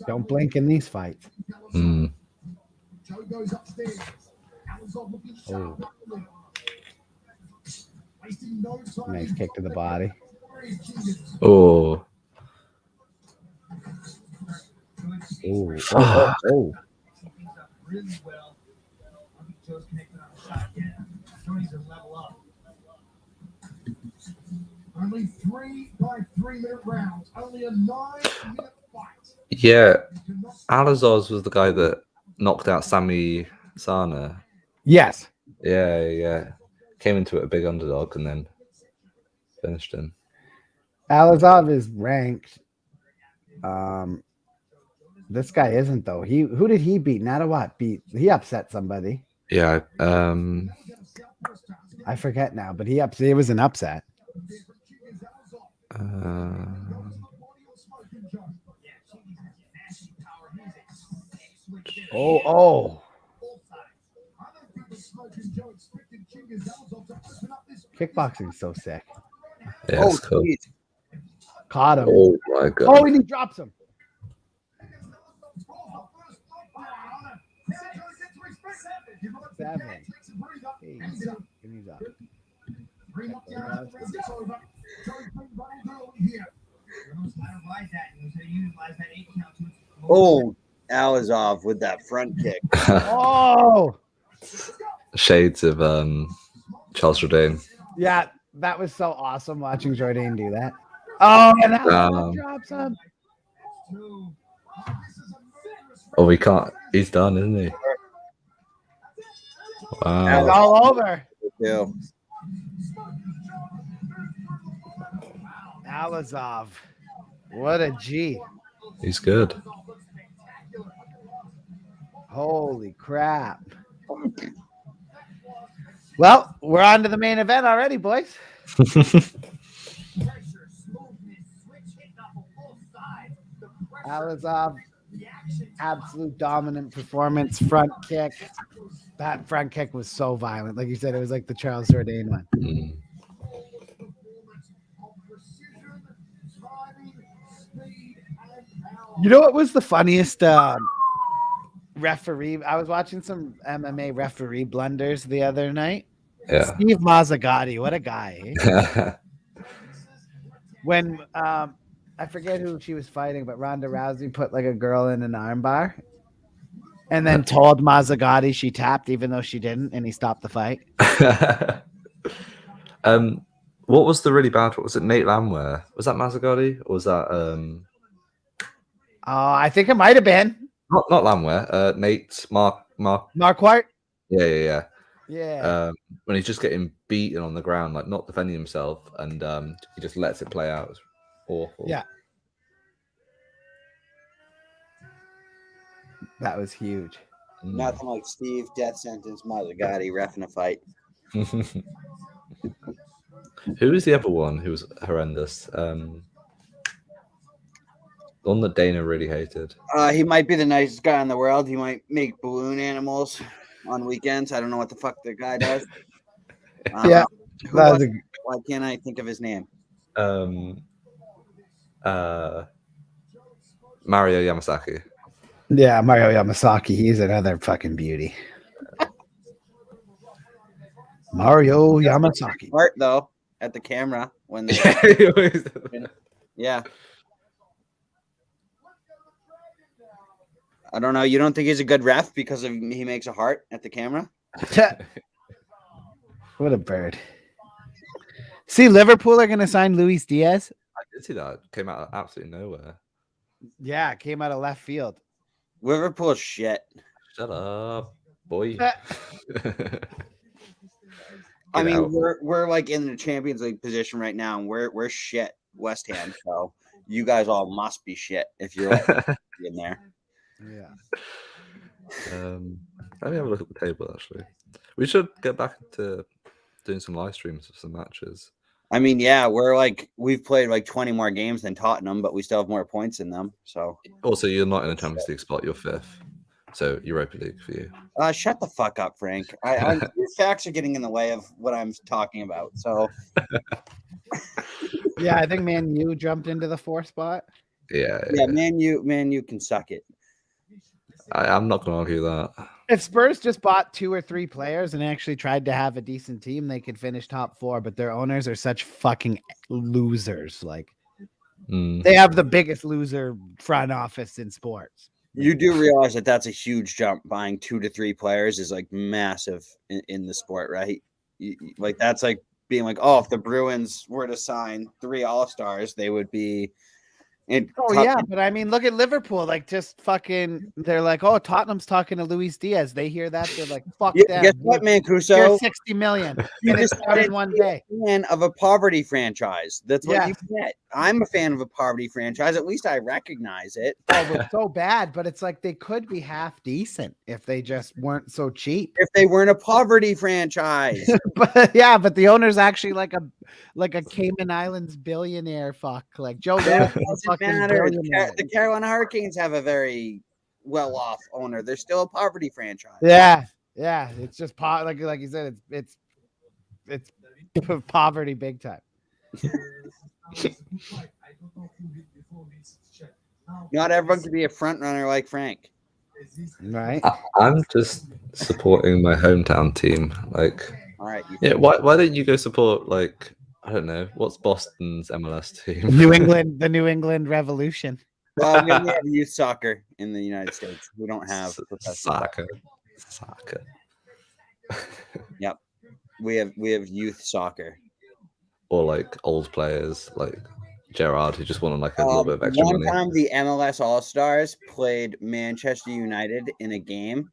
Don't blink in these fights. Mm. Oh. Nice kick to the body. Oh. Ooh. Oh, oh, oh. Only 3 by 3-minute rounds. Only a 9-minute fight. Yeah. Alazos was the guy that knocked out Sami Sana. Yes. Yeah. Came into it a big underdog and then finished him. Alazov is ranked. This guy isn't though. Who did he beat? Natawat beat. He upset somebody. Yeah. I forget now, but it was an upset. Oh. Kickboxing's so sick. Yeah, it's cool. Geez. Caught him. Oh my god. Oh, and he drops him. Seven. Eight. He's up. Oh, Alazov with that front kick. Oh. Shades of Charles Jourdain. Yeah, that was so awesome watching Jourdain do that. Oh, and Alazov drops him. Oh, we can't. He's done, isn't he? Wow. It's all over. Yeah. Alazov. What a G. He's good. Holy crap. Well, we're on to the main event already, boys. Alazov, absolute dominant performance, front kick. That front kick was so violent. Like you said, it was like the Charles Jourdain one. Mm. You know what was the funniest referee? I was watching some MMA referee blunders the other night. Yeah. Steve Mazzagatti, what a guy. Eh? When I forget who she was fighting, but Ronda Rousey put like a girl in an armbar and then told Mazzagatti she tapped even though she didn't, and he stopped the fight. What was the really bad one? Was it Nate Landwehr? Was that Mazzagatti? Or was that I think it might have been. not Landwehr, Nate Marquardt? Yeah. Yeah. When he's just getting beaten on the ground, like not defending himself, and he just lets it play out. It's awful. Yeah. That was huge. Nothing like Steve death sentence Mazzagatti reffing a fight. Who was the other one who was horrendous? The one that Dana really hated. He might be the nicest guy in the world. He might make balloon animals on weekends. I don't know what the fuck the guy does. Yeah. Why can't I think of his name? Mario Yamasaki. Yeah, Mario Yamasaki. He's another fucking beauty. Mario Yamasaki. Art though at the camera when they yeah. I don't know. You don't think he's a good ref because he makes a heart at the camera? What a bird. See, Liverpool are going to sign Luis Diaz. I did see that. Came out of absolutely nowhere. Yeah, it came out of left field. Liverpool shit. Shut up, boy. I mean, we're like in the Champions League position right now, and we're shit, West Ham. So you guys all must be shit if you're in there. Yeah. Let me have a look at the table. Actually, we should get back to doing some live streams of some matches. I mean, yeah, we've played like 20 more games than Tottenham, but we still have more points in them. So also, you're not in a Champions League spot. You're fifth. So Europa League for you. Shut the fuck up, Frank. Your facts are getting in the way of what I'm talking about. So Yeah, I think Man U jumped into the 4th spot. yeah, Man U can suck it. I'm not going to argue that. If Spurs just bought 2 or 3 players and actually tried to have a decent team, they could finish top 4. But their owners are such fucking losers. Like they have the biggest loser front office in sports. You do realize that that's a huge jump. Buying 2 to 3 players is like massive in the sport, right? Like that's like being like, oh, if the Bruins were to sign 3 All-Stars, they would be. But I mean, look at Liverpool. Like, just fucking, they're like, oh, Tottenham's talking to Luis Diaz. They hear that, they're like, fuck them. Guess what, Mancuso? Here's 60 million. You and it's done in one day. Fan of a poverty franchise. That's what you get. I'm a fan of a poverty franchise. At least I recognize it. Oh, it's so bad, but it's like they could be half decent if they just weren't so cheap. If they weren't a poverty franchise. but the owner's actually like a Cayman Islands billionaire fuck. Like Joe Lewis. Doesn't matter. The Carolina Hurricanes have a very well-off owner. They're still a poverty franchise. Yeah. It's just like you said, it's poverty big time. Not everyone can be a front runner like Frank. Right. I'm just supporting my hometown team. Like, all right. Yeah. Why don't you go support, like, I don't know, what's Boston's MLS team? The New England Revolution. Well, we have youth soccer in the United States. We don't have soccer. Yep. We have youth soccer. Or like old players like Gerrard, who just wanted like a little bit of extra money. One time the MLS All-Stars played Manchester United in a game,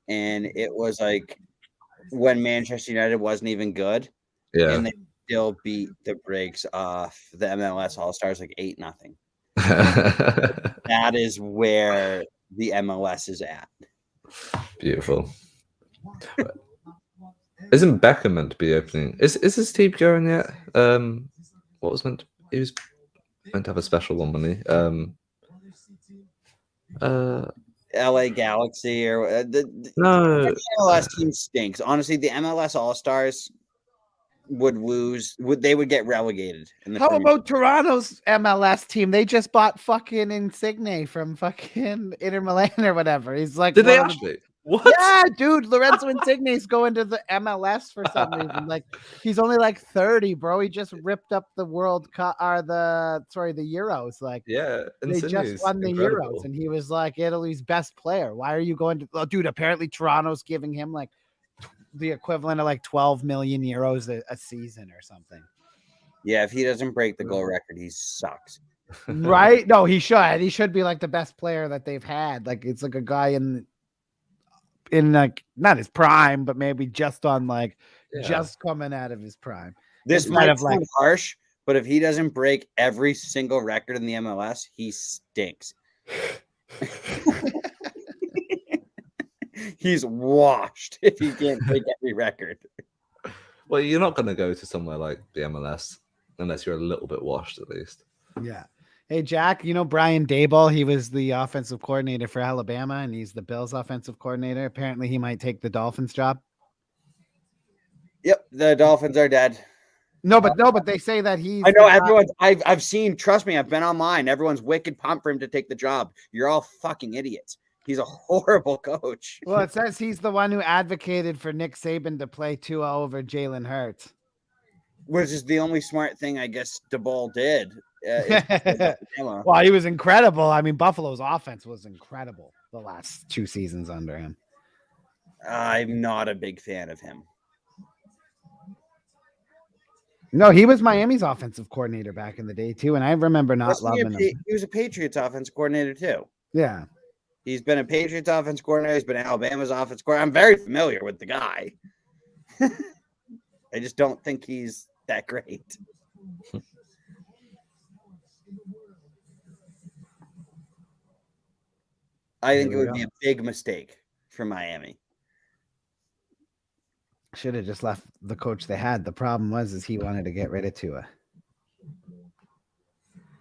and it was like when Manchester United wasn't even good. Yeah. And they still beat the brakes off the MLS All-Stars like 8-0. That is where the MLS is at. Beautiful. Isn't Beckham meant to be opening? Is his team going yet? What was meant? He was meant to have a special one, wasn't he? LA Galaxy or the MLS team stinks. Honestly, the MLS All-Stars would lose. They would get relegated. How about Toronto's MLS team? They just bought fucking Insigne from fucking Inter Milan or whatever. He's like, did they actually? What? Yeah, dude, Lorenzo Insigne's going to the MLS for some reason. Like, he's only like 30, bro. He just ripped up the World Cup or the Euros. Like, yeah, they just won the Euros, and he was like Italy's best player. Why are you going to? Oh, dude, apparently Toronto's giving him like the equivalent of like 12 million euros a season or something. Yeah, if he doesn't break the goal record, he sucks. Right? No, he should. He should be like the best player that they've had. Like, it's like a guy in like not his prime, but maybe just on like just coming out of his prime. This might sound harsh, but if he doesn't break every single record in the MLS, he stinks. He's washed if he can't break every record. Well, you're not going to go to somewhere like the MLS unless you're a little bit washed, at least. Yeah. Hey, Jack, you know Brian Daboll, he was the offensive coordinator for Alabama, and he's the Bills offensive coordinator. Apparently, he might take the Dolphins job. Yep, the Dolphins are dead. No, but they say that he's. I know everyone's. I've seen. Trust me, I've been online. Everyone's wicked pumped for him to take the job. You're all fucking idiots. He's a horrible coach. Well, it says he's the one who advocated for Nick Saban to play Tua over Jalen Hurts, which is the only smart thing I guess Daboll did. Well, he was incredible. I mean, Buffalo's offense was incredible the last 2 seasons under him. I'm not a big fan of him. No, he was Miami's offensive coordinator back in the day too, and I remember not loving him. He was a Patriots offensive coordinator too. Yeah. He's been a Patriots offense coordinator. He's been Alabama's offense coordinator. I'm very familiar with the guy. I just don't think he's that great. I think it would be a big mistake for Miami. Should have just left the coach they had. The problem is he wanted to get rid of Tua.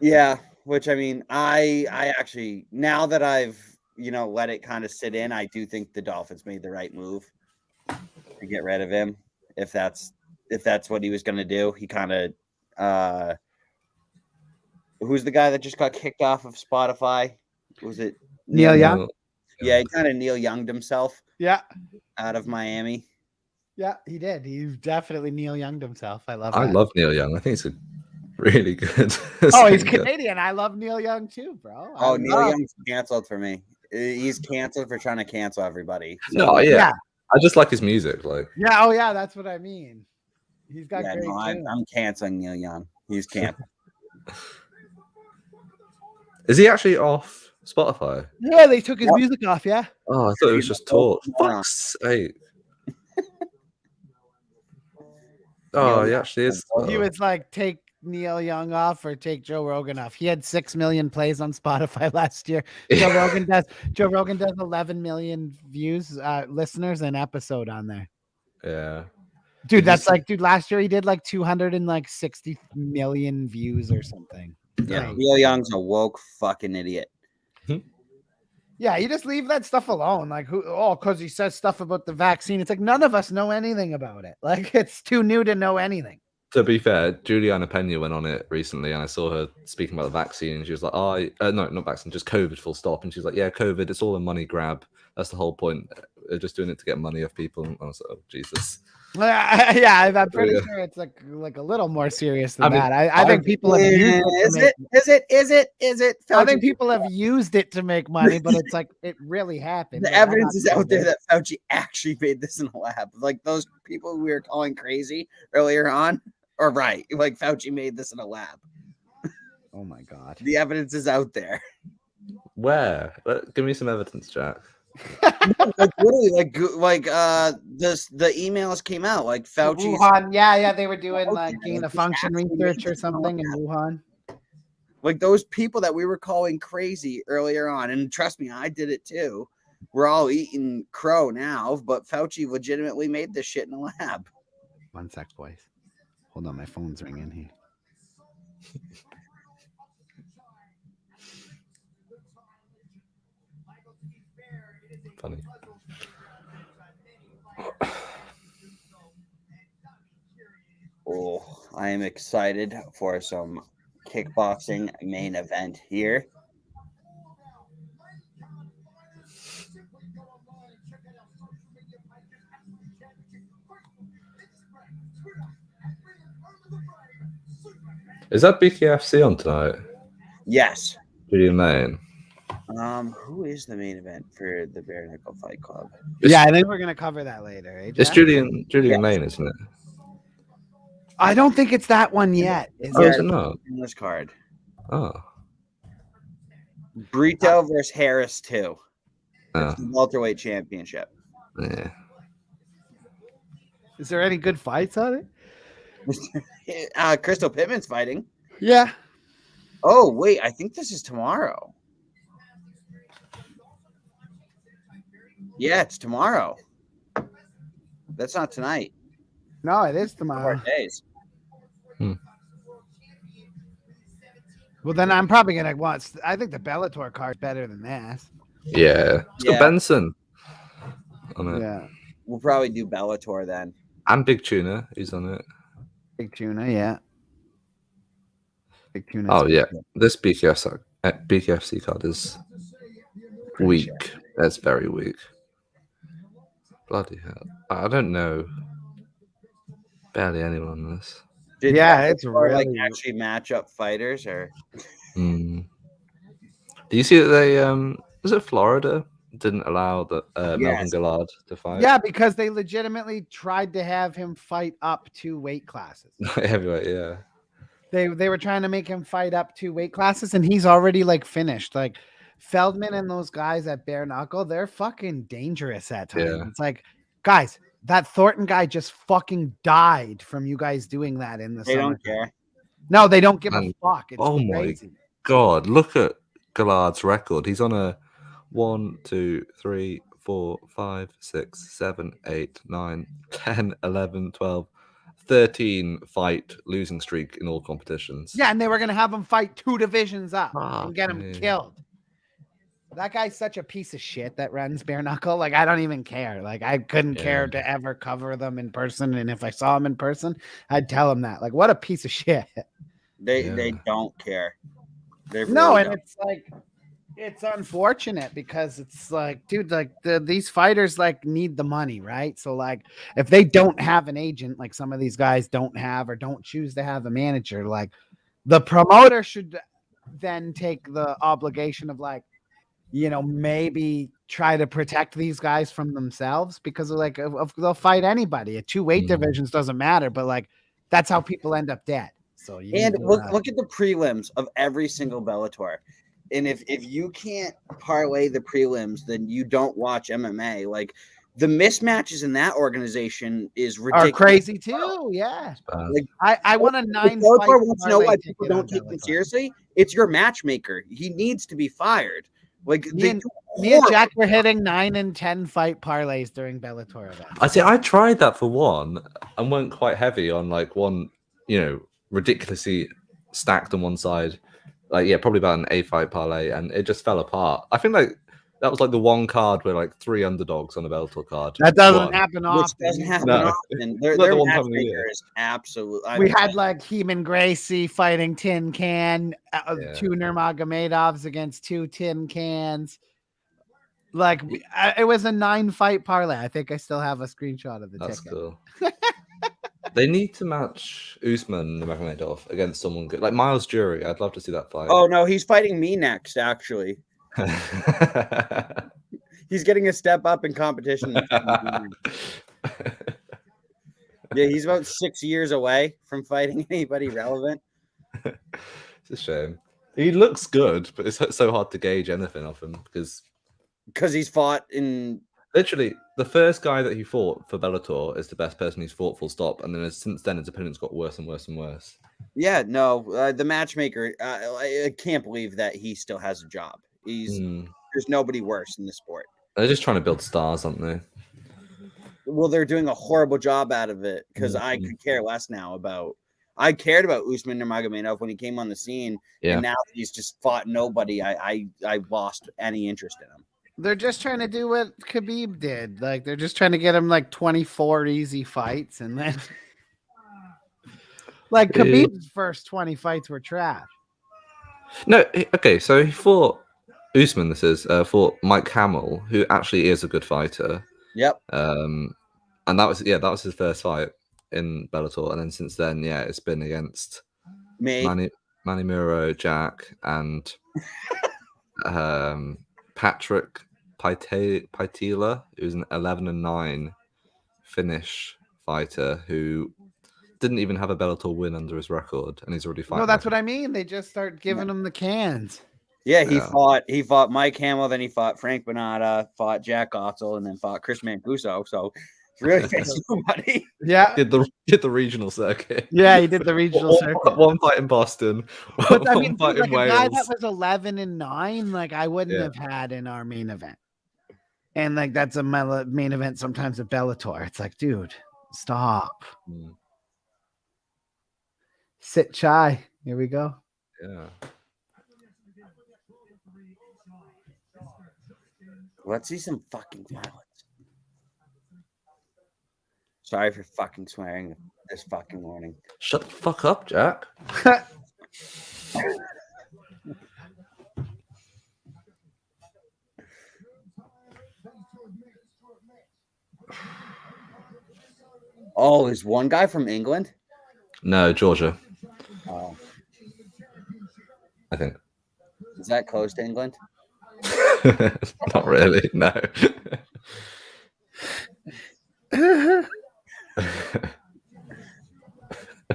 Yeah, which I mean, I actually, now that I've, let it kind of sit in, I do think the Dolphins made the right move to get rid of him. If that's what he was going to do, he kind of who's the guy that just got kicked off of Spotify? Was it Neil Young? Yeah, he kind of Neil Young'd himself. Yeah. Out of Miami. Yeah, he did. He definitely Neil Young'd himself. I love Neil Young. I think he's a really good. Oh, he's Canadian. I love Neil Young too, bro. Neil Young's canceled for me. He's canceled for trying to cancel everybody. So. No, yeah. I just like his music. Yeah, oh yeah, that's what I mean. He's got great. No, I'm canceling Neil Young. He's canceled. Is he actually off Spotify? Yeah, they took his music off. Yeah. Oh, I thought it was just talk. Fuck's sake. Oh, he actually is. He was like, take Neil Young off or take Joe Rogan off. He had 6 million plays on Spotify last year. Joe Rogan does 11 million views, listeners an episode on there. Yeah. Dude, last year he did like 260 million views or something. Yeah, right. Neil Young's a woke fucking idiot. Yeah, you just leave that stuff alone. Like, because he says stuff about the vaccine. It's like none of us know anything about it. Like, it's too new to know anything. To be fair, Juliana Pena went on it recently, and I saw her speaking about the vaccine, and she was like, no, not vaccine, just COVID, full stop. And she's like, yeah, COVID, it's all a money grab. That's the whole point. They're just doing it to get money off people. And I was like, oh, Jesus. Yeah, I'm pretty sure it's like a little more serious than that. I think people have used it. Is it? I think people have used it to make money, but it's like it really happened. The evidence is out there that Fauci actually made this in a lab. Like those people we were calling crazy earlier on, are right. Like Fauci made this in a lab. Oh my God. The evidence is out there. Where? Give me some evidence, Jack. Like literally, the emails came out like Fauci. Wuhan, yeah, they were doing like gain of function research or something in Wuhan. Like those people that we were calling crazy earlier on, and trust me, I did it too. We're all eating crow now, but Fauci legitimately made this shit in a lab. 1 sec, boys. Hold on, my phone's ringing here. Funny. Oh, I am excited for some kickboxing main event here. Is that BKFC on tonight? Yes. Julian Main. Who is the main event for the Bare Knuckle Fight Club? Yeah, I think we're gonna cover that later. Eh, it's Julian Main, isn't it? I don't think it's that one yet. Is it not? In this card. Oh. Brito versus Harris 2. Oh. The welterweight championship. Yeah. Is there any good fights on it? Crystal Pittman's fighting. Yeah. Oh, wait. I think this is tomorrow. Yeah, it's tomorrow. That's not tonight. No, it is tomorrow. 4 days. Well, then I'm probably going to watch. I think the Bellator card's better than this. Yeah. It's got Benson on it. Yeah. We'll probably do Bellator then. And Big Tuna. He's on it. Big Tuna, yeah. Big Tuna. Oh, yeah. This BKFC card is weak. Sure. That's very weak. Bloody hell. I don't know. Barely anyone on this. It's really like actually match up fighters or. Do you see that they was it Florida didn't allow the Melvin Gillard to fight? Yeah, because they legitimately tried to have him fight up 2 weight classes. Heavyweight, yeah. They were trying to make him fight up 2 weight classes, and he's already like finished. Like Feldman and those guys at Bare Knuckle, they're fucking dangerous at times. Yeah. It's like, guys, that Thornton guy just fucking died from you guys doing that in the summer. They don't care. No, they don't give a fuck. It's crazy. My God, look at Gillard's record. He's on a 1, 2, 3, 4, 5, 6, 7, 8, 9, 10, 11, 12, 13 fight losing streak in all competitions. Yeah, and they were going to have him fight 2 divisions up and get him killed. That guy's such a piece of shit that runs bare knuckle. Like, I don't even care. Like, I couldn't care to ever cover them in person. And if I saw him in person, I'd tell him that. Like, what a piece of shit. They don't care. They No, really and don't. it's like, it's unfortunate because it's like, dude, like these fighters like need the money, right? So like, if they don't have an agent, like some of these guys don't have or don't choose to have a manager, like the promoter should then take the obligation of like, maybe try to protect these guys from themselves because like they'll fight anybody. At 2 weight divisions doesn't matter, but like that's how people end up dead. So look at the prelims of every single Bellator. And if you can't parlay the prelims, then you don't watch MMA. Like the mismatches in that organization is ridiculous. Are crazy too. Yeah. Like I want a 9 Bellator fight wants to know why parlay people ticket on don't take them Bellator. seriously. It's your matchmaker. He needs to be fired. Like Me and Jack were hitting 9 and 10 fight parlays during Bellator events. I see. I tried that for one and went quite heavy on like one, ridiculously stacked on one side. Like, yeah, probably about an 8 fight parlay, and it just fell apart. I think like that was like the one card where like 3 underdogs on a Bellator card. That doesn't happen Which often. doesn't happen No. often. Their Not the one time of the matchmaker year. is absolutely. We had like Heeman Gracie fighting Tin Can, Yeah. 2 Nurmagomedovs against 2 Tin Cans. Like it was a 9 fight parlay. I think I still have a screenshot of the That's ticket. cool. They need to match Usman Nurmagomedov against someone good, like Miles Jury. I'd love to see that fight. Oh no, he's fighting me next. Actually, he's getting a step up in competition. Yeah, he's about 6 years away from fighting anybody relevant. It's a shame. He looks good, but it's so hard to gauge anything of him because he's fought in. Literally, the first guy that he fought for Bellator is the best person he's fought, full stop. And then since then, his opponents got worse and worse and worse. Yeah, no, the matchmaker, I can't believe that he still has a job. There's nobody worse in the sport. They're just trying to build stars, aren't they? Well, they're doing a horrible job out of it because I could care less now about. I cared about Usman Nurmagomedov when he came on the scene, and now that he's just fought nobody, I lost any interest in him. They're just trying to do what Khabib did. Like they're just trying to get him like 24 easy fights, and then like Khabib's first 20 fights were trash. No, okay, so he fought Usman. This is fought Mike Hamill, who actually is a good fighter. Yep. And that was his first fight in Bellator, and then since then, it's been against me, Manny Muro, Jack, and Patrick Paitila, who's an 11-9 Finnish fighter who didn't even have a Bellator win under his record, and he's already fighting. No, that's what I mean. They just start giving him the cans. Yeah, he fought Mike Hamill, then he fought Frank Bonata, fought Jack Otzel, and then fought Chris Mancuso. So it's really facing somebody. Yeah, did the regional circuit. Yeah, he did the regional circuit. One fight in Boston, but I mean, fight like in a Wales. guy that was 11-9, like I wouldn't have had in our main event. And like that's a main event sometimes at Bellator. It's like, dude, stop. Sit chai. Here we go. Yeah. Let's see some fucking violence. Sorry for fucking swearing this fucking morning. Shut the fuck up, Jack. Oh, is one guy from England? No, Georgia. Oh. I think. Is that close to England? Not really, no.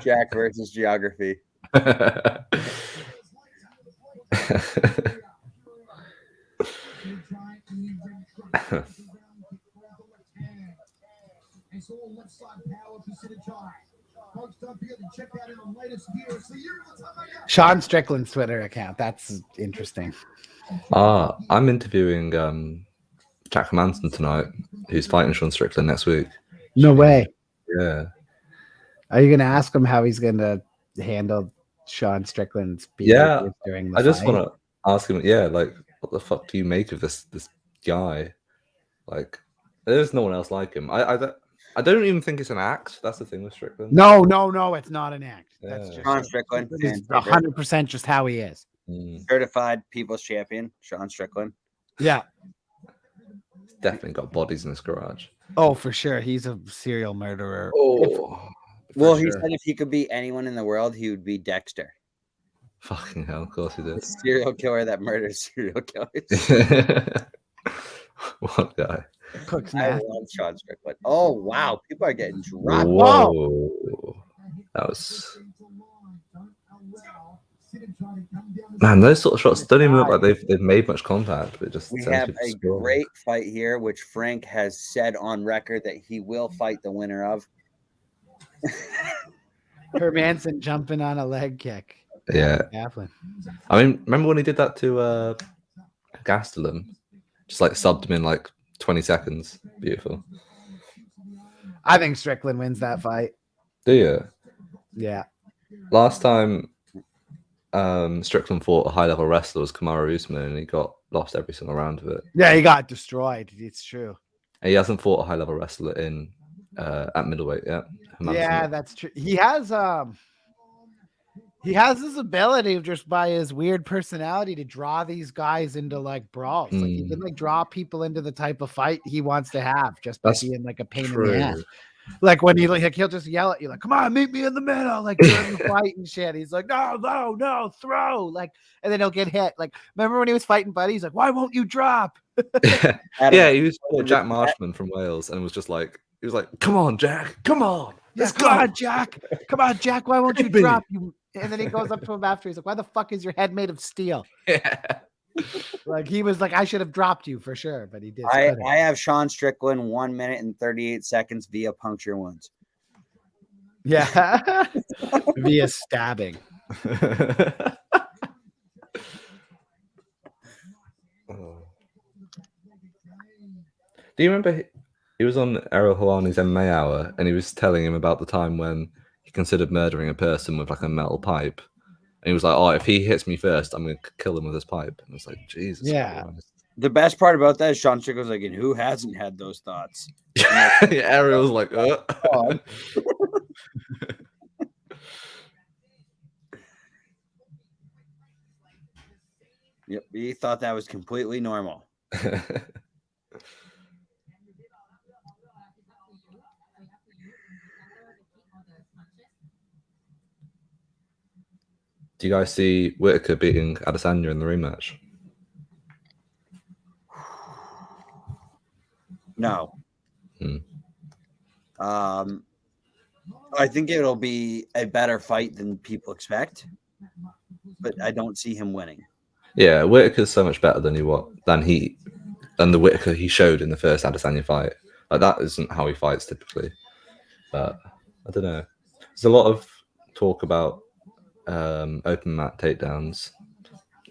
Jack versus geography. Sean Strickland's Twitter account. That's interesting. I'm interviewing Jack Manson tonight, who's fighting Sean Strickland next week. No way. Yeah. Are you going to ask him how he's going to handle Sean Strickland's behavior during the I just fight? want to ask him, like what the fuck do you make of this guy? Like, there's no one else like him. I don't even think it's an act. That's the thing with Strickland. No, it's not an act. That's Yeah. just Sean Strickland, fan favorite. 100% just how he is. Certified people's champion, Sean Strickland. Yeah. Definitely got bodies in his garage. Oh, for sure. He's a serial murderer. Oh, Well, For he sure. said if he could be anyone in the world, he would be Dexter, fucking hell! Of course he the did. serial killer that murders serial killers. What guy? Cooks I math. love Sean Strickland. Oh wow, people are getting dropped. Whoa, that was. Man, those sort of shots don't even look like they've made much contact, but it just We sends have people a sprawling. great fight here, which Frank has said on record that he will fight the winner of. Hermanson jumping on a leg kick. Yeah, Kaplan. I mean, remember when he did that to Gastelum? Just like subbed him in like 20 seconds. Beautiful. I think Strickland wins that fight. Do you? Yeah. Last time Strickland fought a high-level wrestler was Kamaru Usman, and he got lost every single round of it. Yeah, he got destroyed. It's true. And he hasn't fought a high-level wrestler in at middleweight yet. Yeah, that's true. He has this ability of just by his weird personality to draw these guys into like brawls. Like he can like draw people into the type of fight he wants to have just by being like a pain in the ass. Like when he like he'll just yell at you like, "Come on, meet me in the middle!" Like during the fight and shit. He's like, "No, throw!" Like, and then he'll get hit. Like, remember when he was fighting Buddy? He's like, "Why won't you drop?" Yeah, he was Jack Marshman from Wales, and was just like, he was like, "Come on, Jack, come on, Let's go, Jack. Come on, Jack. Why won't you drop you?" And then he goes up to him after. He's like, "Why the fuck is your head made of steel?" Yeah. Like he was like, "I should have dropped you for sure," but he did. I have Sean Strickland 1 minute and 38 seconds via puncture wounds. Yeah, via stabbing. Do you remember he was on Errol Hawani's MMA Hour, and he was telling him about the time when he considered murdering a person with like a metal pipe, and he was like, "Oh, if he hits me first, I'm going to kill him with this pipe." And I was like, Jesus. Yeah. Christ. The best part about that is Sean Strickland's like, and who hasn't had those thoughts? Yeah, Errol was like, Yep, he thought that was completely normal. Do you guys see Whitaker beating Adesanya in the rematch? No. I think it'll be a better fight than people expect, but I don't see him winning. Yeah, Whitaker's so much better than the Whitaker he showed in the first Adesanya fight. Like that isn't how he fights typically. But I don't know. There's a lot of talk about open mat takedowns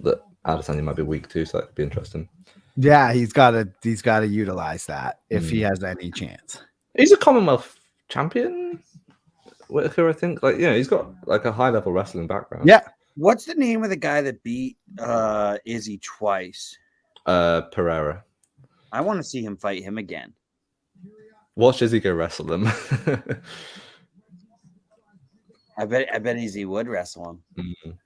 that Adesanya might be weak to, so that could be interesting. Yeah, he's got to utilize that if he has any chance. He's a Commonwealth champion, Whitaker, I think. Like, yeah, he's got like a high level wrestling background. Yeah. What's the name of the guy that beat Izzy twice? Pereira. I want to see him fight him again. Watch Izzy go wrestle him. I bet Izzy would wrestle him.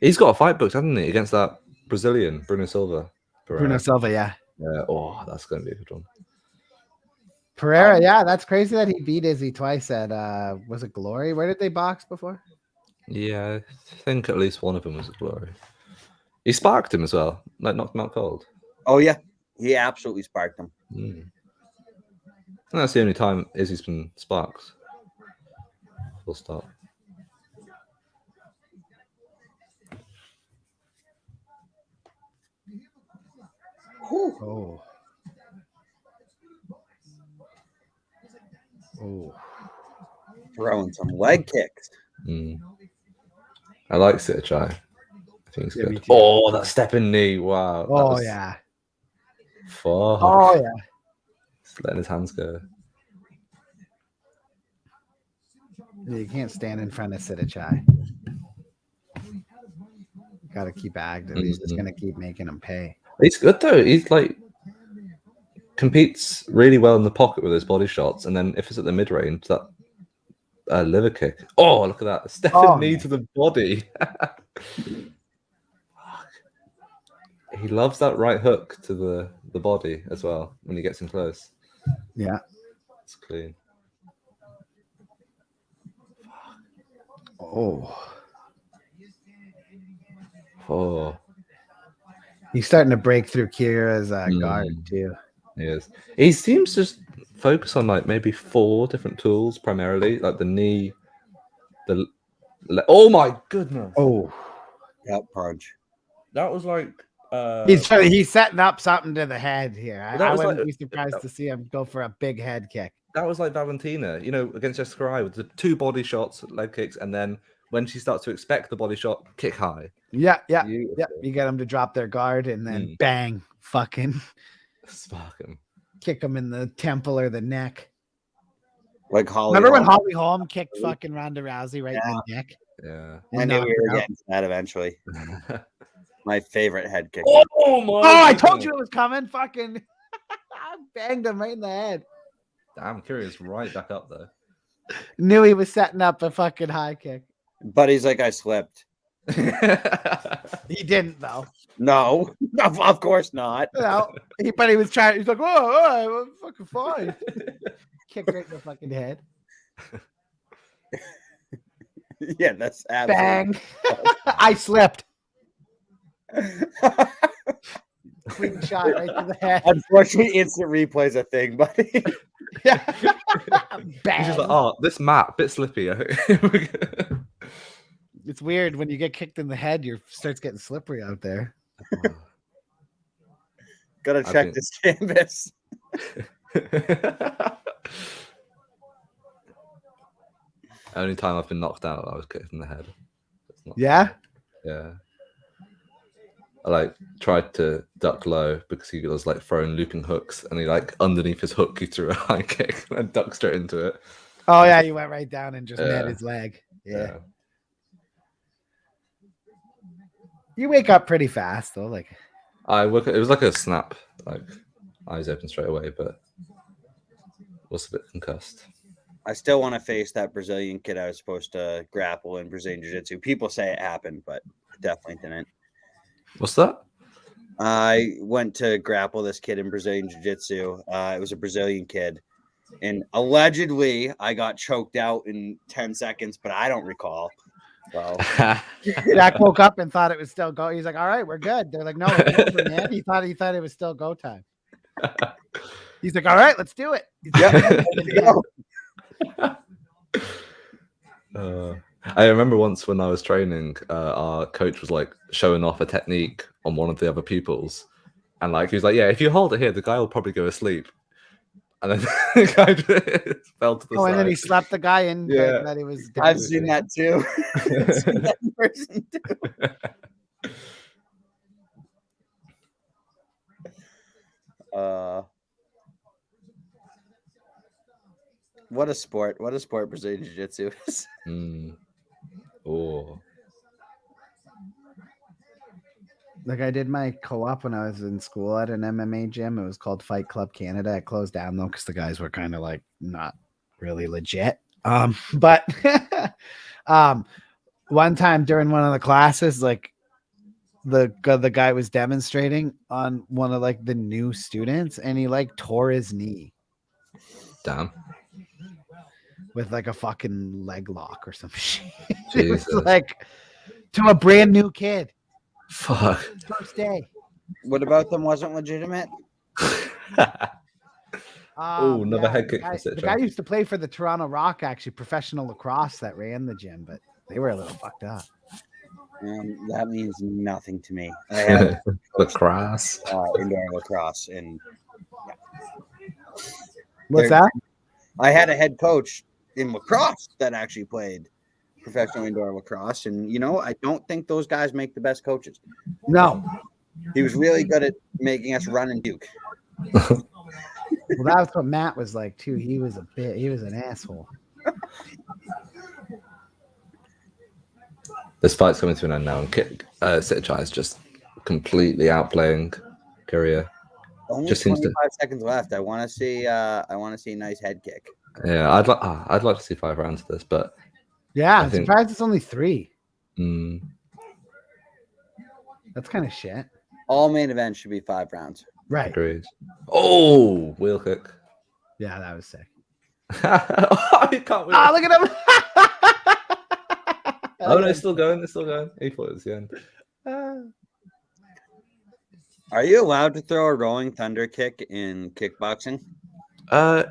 He's got a fight booked, hasn't he, against that Brazilian Bruno Silva. Pereira. Bruno Silva, yeah. Yeah. Oh, that's going to be a good one. Pereira, yeah, that's crazy that he beat Izzy twice at was it Glory? Where did they box before? Yeah, I think at least one of them was a Glory. He sparked him as well, like knocked him out cold. Oh yeah, he absolutely sparked him. And that's the only time Izzy's been sparked. Full stop. Oh. Oh. Throwing some leg kicks. I like Sitachai. I think it's Yeah, me good. too. Oh, that stepping knee. Wow. Oh yeah. Fuck. Oh yeah. Just letting his hands go. You can't stand in front of Sitachai. Got to keep active. He's just gonna keep making him pay. He's good though. He's like competes really well in the pocket with his body shots, and then if it's at the mid range, that liver kick. Oh, look at that! Stepping knee to the body. He loves that right hook to the body as well when he gets him close. Yeah, it's clean. Oh, he's starting to break through Kira's guard too. He is. He seems to just focus on like maybe 4 different tools primarily, like the knee, oh my goodness! Oh, that punch. That was like. He's setting up something to the head here. I wouldn't like, be surprised to see him go for a big head kick. That was like Valentina, against Jessica Eye with the 2 body shots, leg kicks, and then when she starts to expect the body shot, kick high. Yeah. You get them to drop their guard and then bang, fucking spark him, kick them in the temple or the neck. Like Holly. Remember when Holly Holm kicked fucking Ronda Rousey right in the neck? Yeah, I knew we were getting to that eventually. My favorite head kick. I told you it was coming. Fucking banged him right in the head. Damn, Curious right back up there. Knew he was setting up a fucking high kick. But he's like, I slipped. He didn't though. No, of course not. No, but he was trying. He's like, oh, I'm fucking fine. Kick right in the fucking head. Yeah, that's absolutely bang. I slipped. Clean shot right to the head. Unfortunately, instant replay is a thing, buddy. Yeah. Bang. He's just like, oh, this map, bit slippy. It's weird when you get kicked in the head, your starts getting slippery out there. Gotta check this canvas. Only time I've been knocked out, I was kicked in the head. Yeah? Yeah. I like tried to duck low because he was like throwing looping hooks, and he like underneath his hook he threw a high kick and I ducked straight into it. Oh yeah, you went right down and just met his leg. Yeah. You wake up pretty fast though, like I woke up, it was like a snap, like eyes open straight away, but was a bit concussed. I still want to face that Brazilian kid I was supposed to grapple in Brazilian Jiu-Jitsu. People say it happened, but it definitely didn't. What's that? I went to grapple this kid in Brazilian Jiu-Jitsu. It was a Brazilian kid. And allegedly, I got choked out in 10 seconds, but I don't recall. So. Jack woke up and thought it was still go. He's like, all right, we're good. They're like, no, it's over, man. He thought it was still go time. He's like, all right, let's do it. I remember once when I was training, our coach was like showing off a technique on one of the other pupils, and like he was like, "Yeah, if you hold it here, the guy will probably go asleep." And then the guy just fell to the side. And then he slapped the guy in. Yeah, that he was. I've seen that too. I've seen that in person too. What a sport! What a sport Brazilian Jiu-Jitsu is. Oh. Like I did my co-op when I was in school at an MMA gym. It was called Fight Club Canada. It closed down though because the guys were kind of like not really legit. But one time during one of the classes, like the guy was demonstrating on one of like the new students, and he like tore his knee. Damn. With like a fucking leg lock or some shit. It was like to a brand new kid. Fuck. First day. What about them wasn't legitimate? Oh, another head kick. The guy used to play for the Toronto Rock, actually, professional lacrosse that ran the gym, but they were a little fucked up. That means nothing to me. I had lacrosse, indoor lacrosse, and what's that? I had a head coach in lacrosse that actually played professional indoor lacrosse, and I don't think those guys make the best coaches. No, he was really good at making us run and puke. Well, that's what Matt was like too. He was an asshole. This fight's coming to an end now, and Sitchai is just completely outplaying career. Only Just seems 25 to. seconds left. I want to see a nice head kick. Yeah, I'd like to see 5 rounds of this, but Yeah, I I'm think- surprised it's only 3. mm, That's kind of shit. All main events should be 5 rounds. Right. agreed. Oh, wheel kick. Yeah, that was sick. Oh, you can't wheel. Oh, look at him. Oh no, it's still going. It's still going. He thought it was the end. Are you allowed to throw a rolling thunder kick in kickboxing?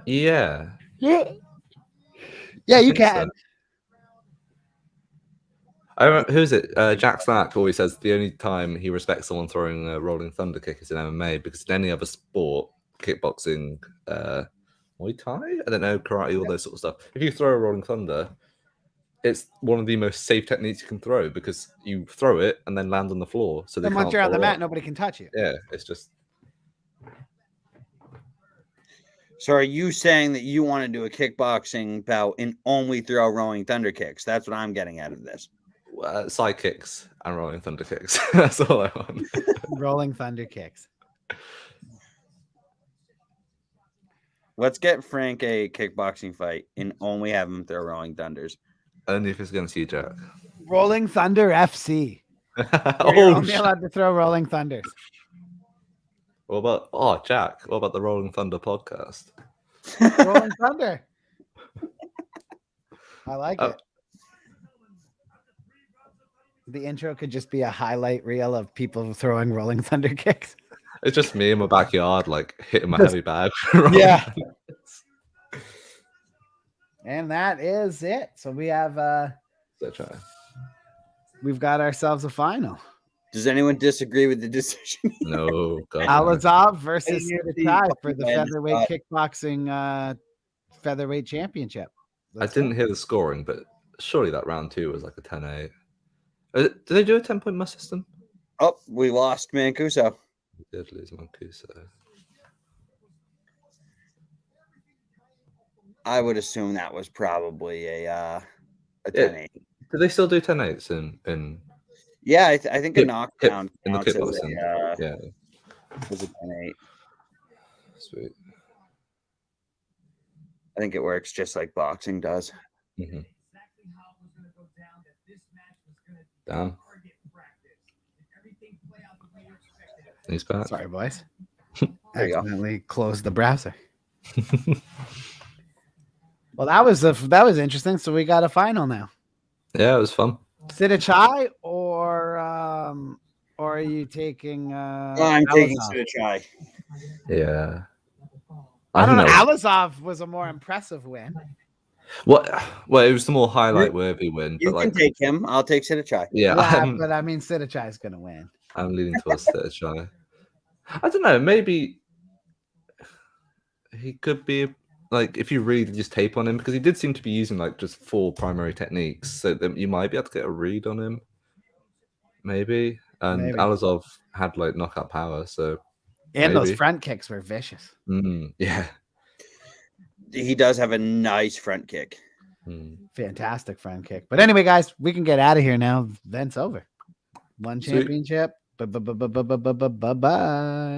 Yeah. Yeah, I you think can. so. I remember, who's it? Jack Slack always says the only time he respects someone throwing a rolling thunder kick is in MMA, because in any other sport, kickboxing, Muay Thai, I don't know, karate, all those sort of stuff. If you throw a rolling thunder, it's one of the most safe techniques you can throw, because you throw it and then land on the floor. So they Then once can't you're on the follow mat, up. nobody can touch you. Yeah, it's just So are you saying that you want to do a kickboxing bout and only throw rolling thunder kicks? That's what I'm getting out of this. side kicks and rolling thunder kicks. That's all I want. Rolling thunder kicks. Let's get Frank a kickboxing fight and only have him throw rolling thunders. Only if it's against you, Jack. Rolling Thunder FC. Where you're Oh, only allowed to throw rolling thunders. what about Jack? What about the Rolling Thunder podcast? Rolling Thunder. I like Oh. it. The intro could just be a highlight reel of people throwing rolling thunder kicks. It's just me in my backyard, like hitting my Just- heavy bag. Yeah. And that is it. So we have we've got ourselves a final. Does anyone disagree with the decision? No, God, no. Alazov versus UFC Siditai for the fucking featherweight spot. kickboxing featherweight championship. I didn't hear the scoring, but surely that round 2 was like a 10-8. Did they do a 10-point must system? Oh, we lost Mancuso. We did lose Mancuso. I would assume that was probably a 10-8. Did they still do 10-8s in Yeah, I think a Hip- knockdown in the counts as kickboxing? Yeah, as a 10-8. sweet. I think it works just like boxing does. Mm-hmm. Damn. He's back. Sorry, boys. There you go. Accidentally closed the browser. Well, that was interesting. So we got a final now. Yeah, it was fun. Siditai or are you taking I'm taking Alazov? Siditai. Yeah. I don't know. know. Alazov was a more impressive win. Well, it was the more highlight-worthy win. You But can like, take him. I'll take Siditai. yeah, Yeah, but I mean, Siditai is going to win. I'm leaning towards Siditai. I don't know. Maybe he could be like, if you read his tape on him, because he did seem to be using like just 4 primary techniques, so that you might be able to get a read on him. Maybe. And Maybe. Alazov had like knockout power, so And those maybe. front kicks were vicious. Yeah. He does have a nice front kick. Fantastic front kick. But anyway, guys, we can get out of here now. Event's over. One Sweet. championship. Bye-bye.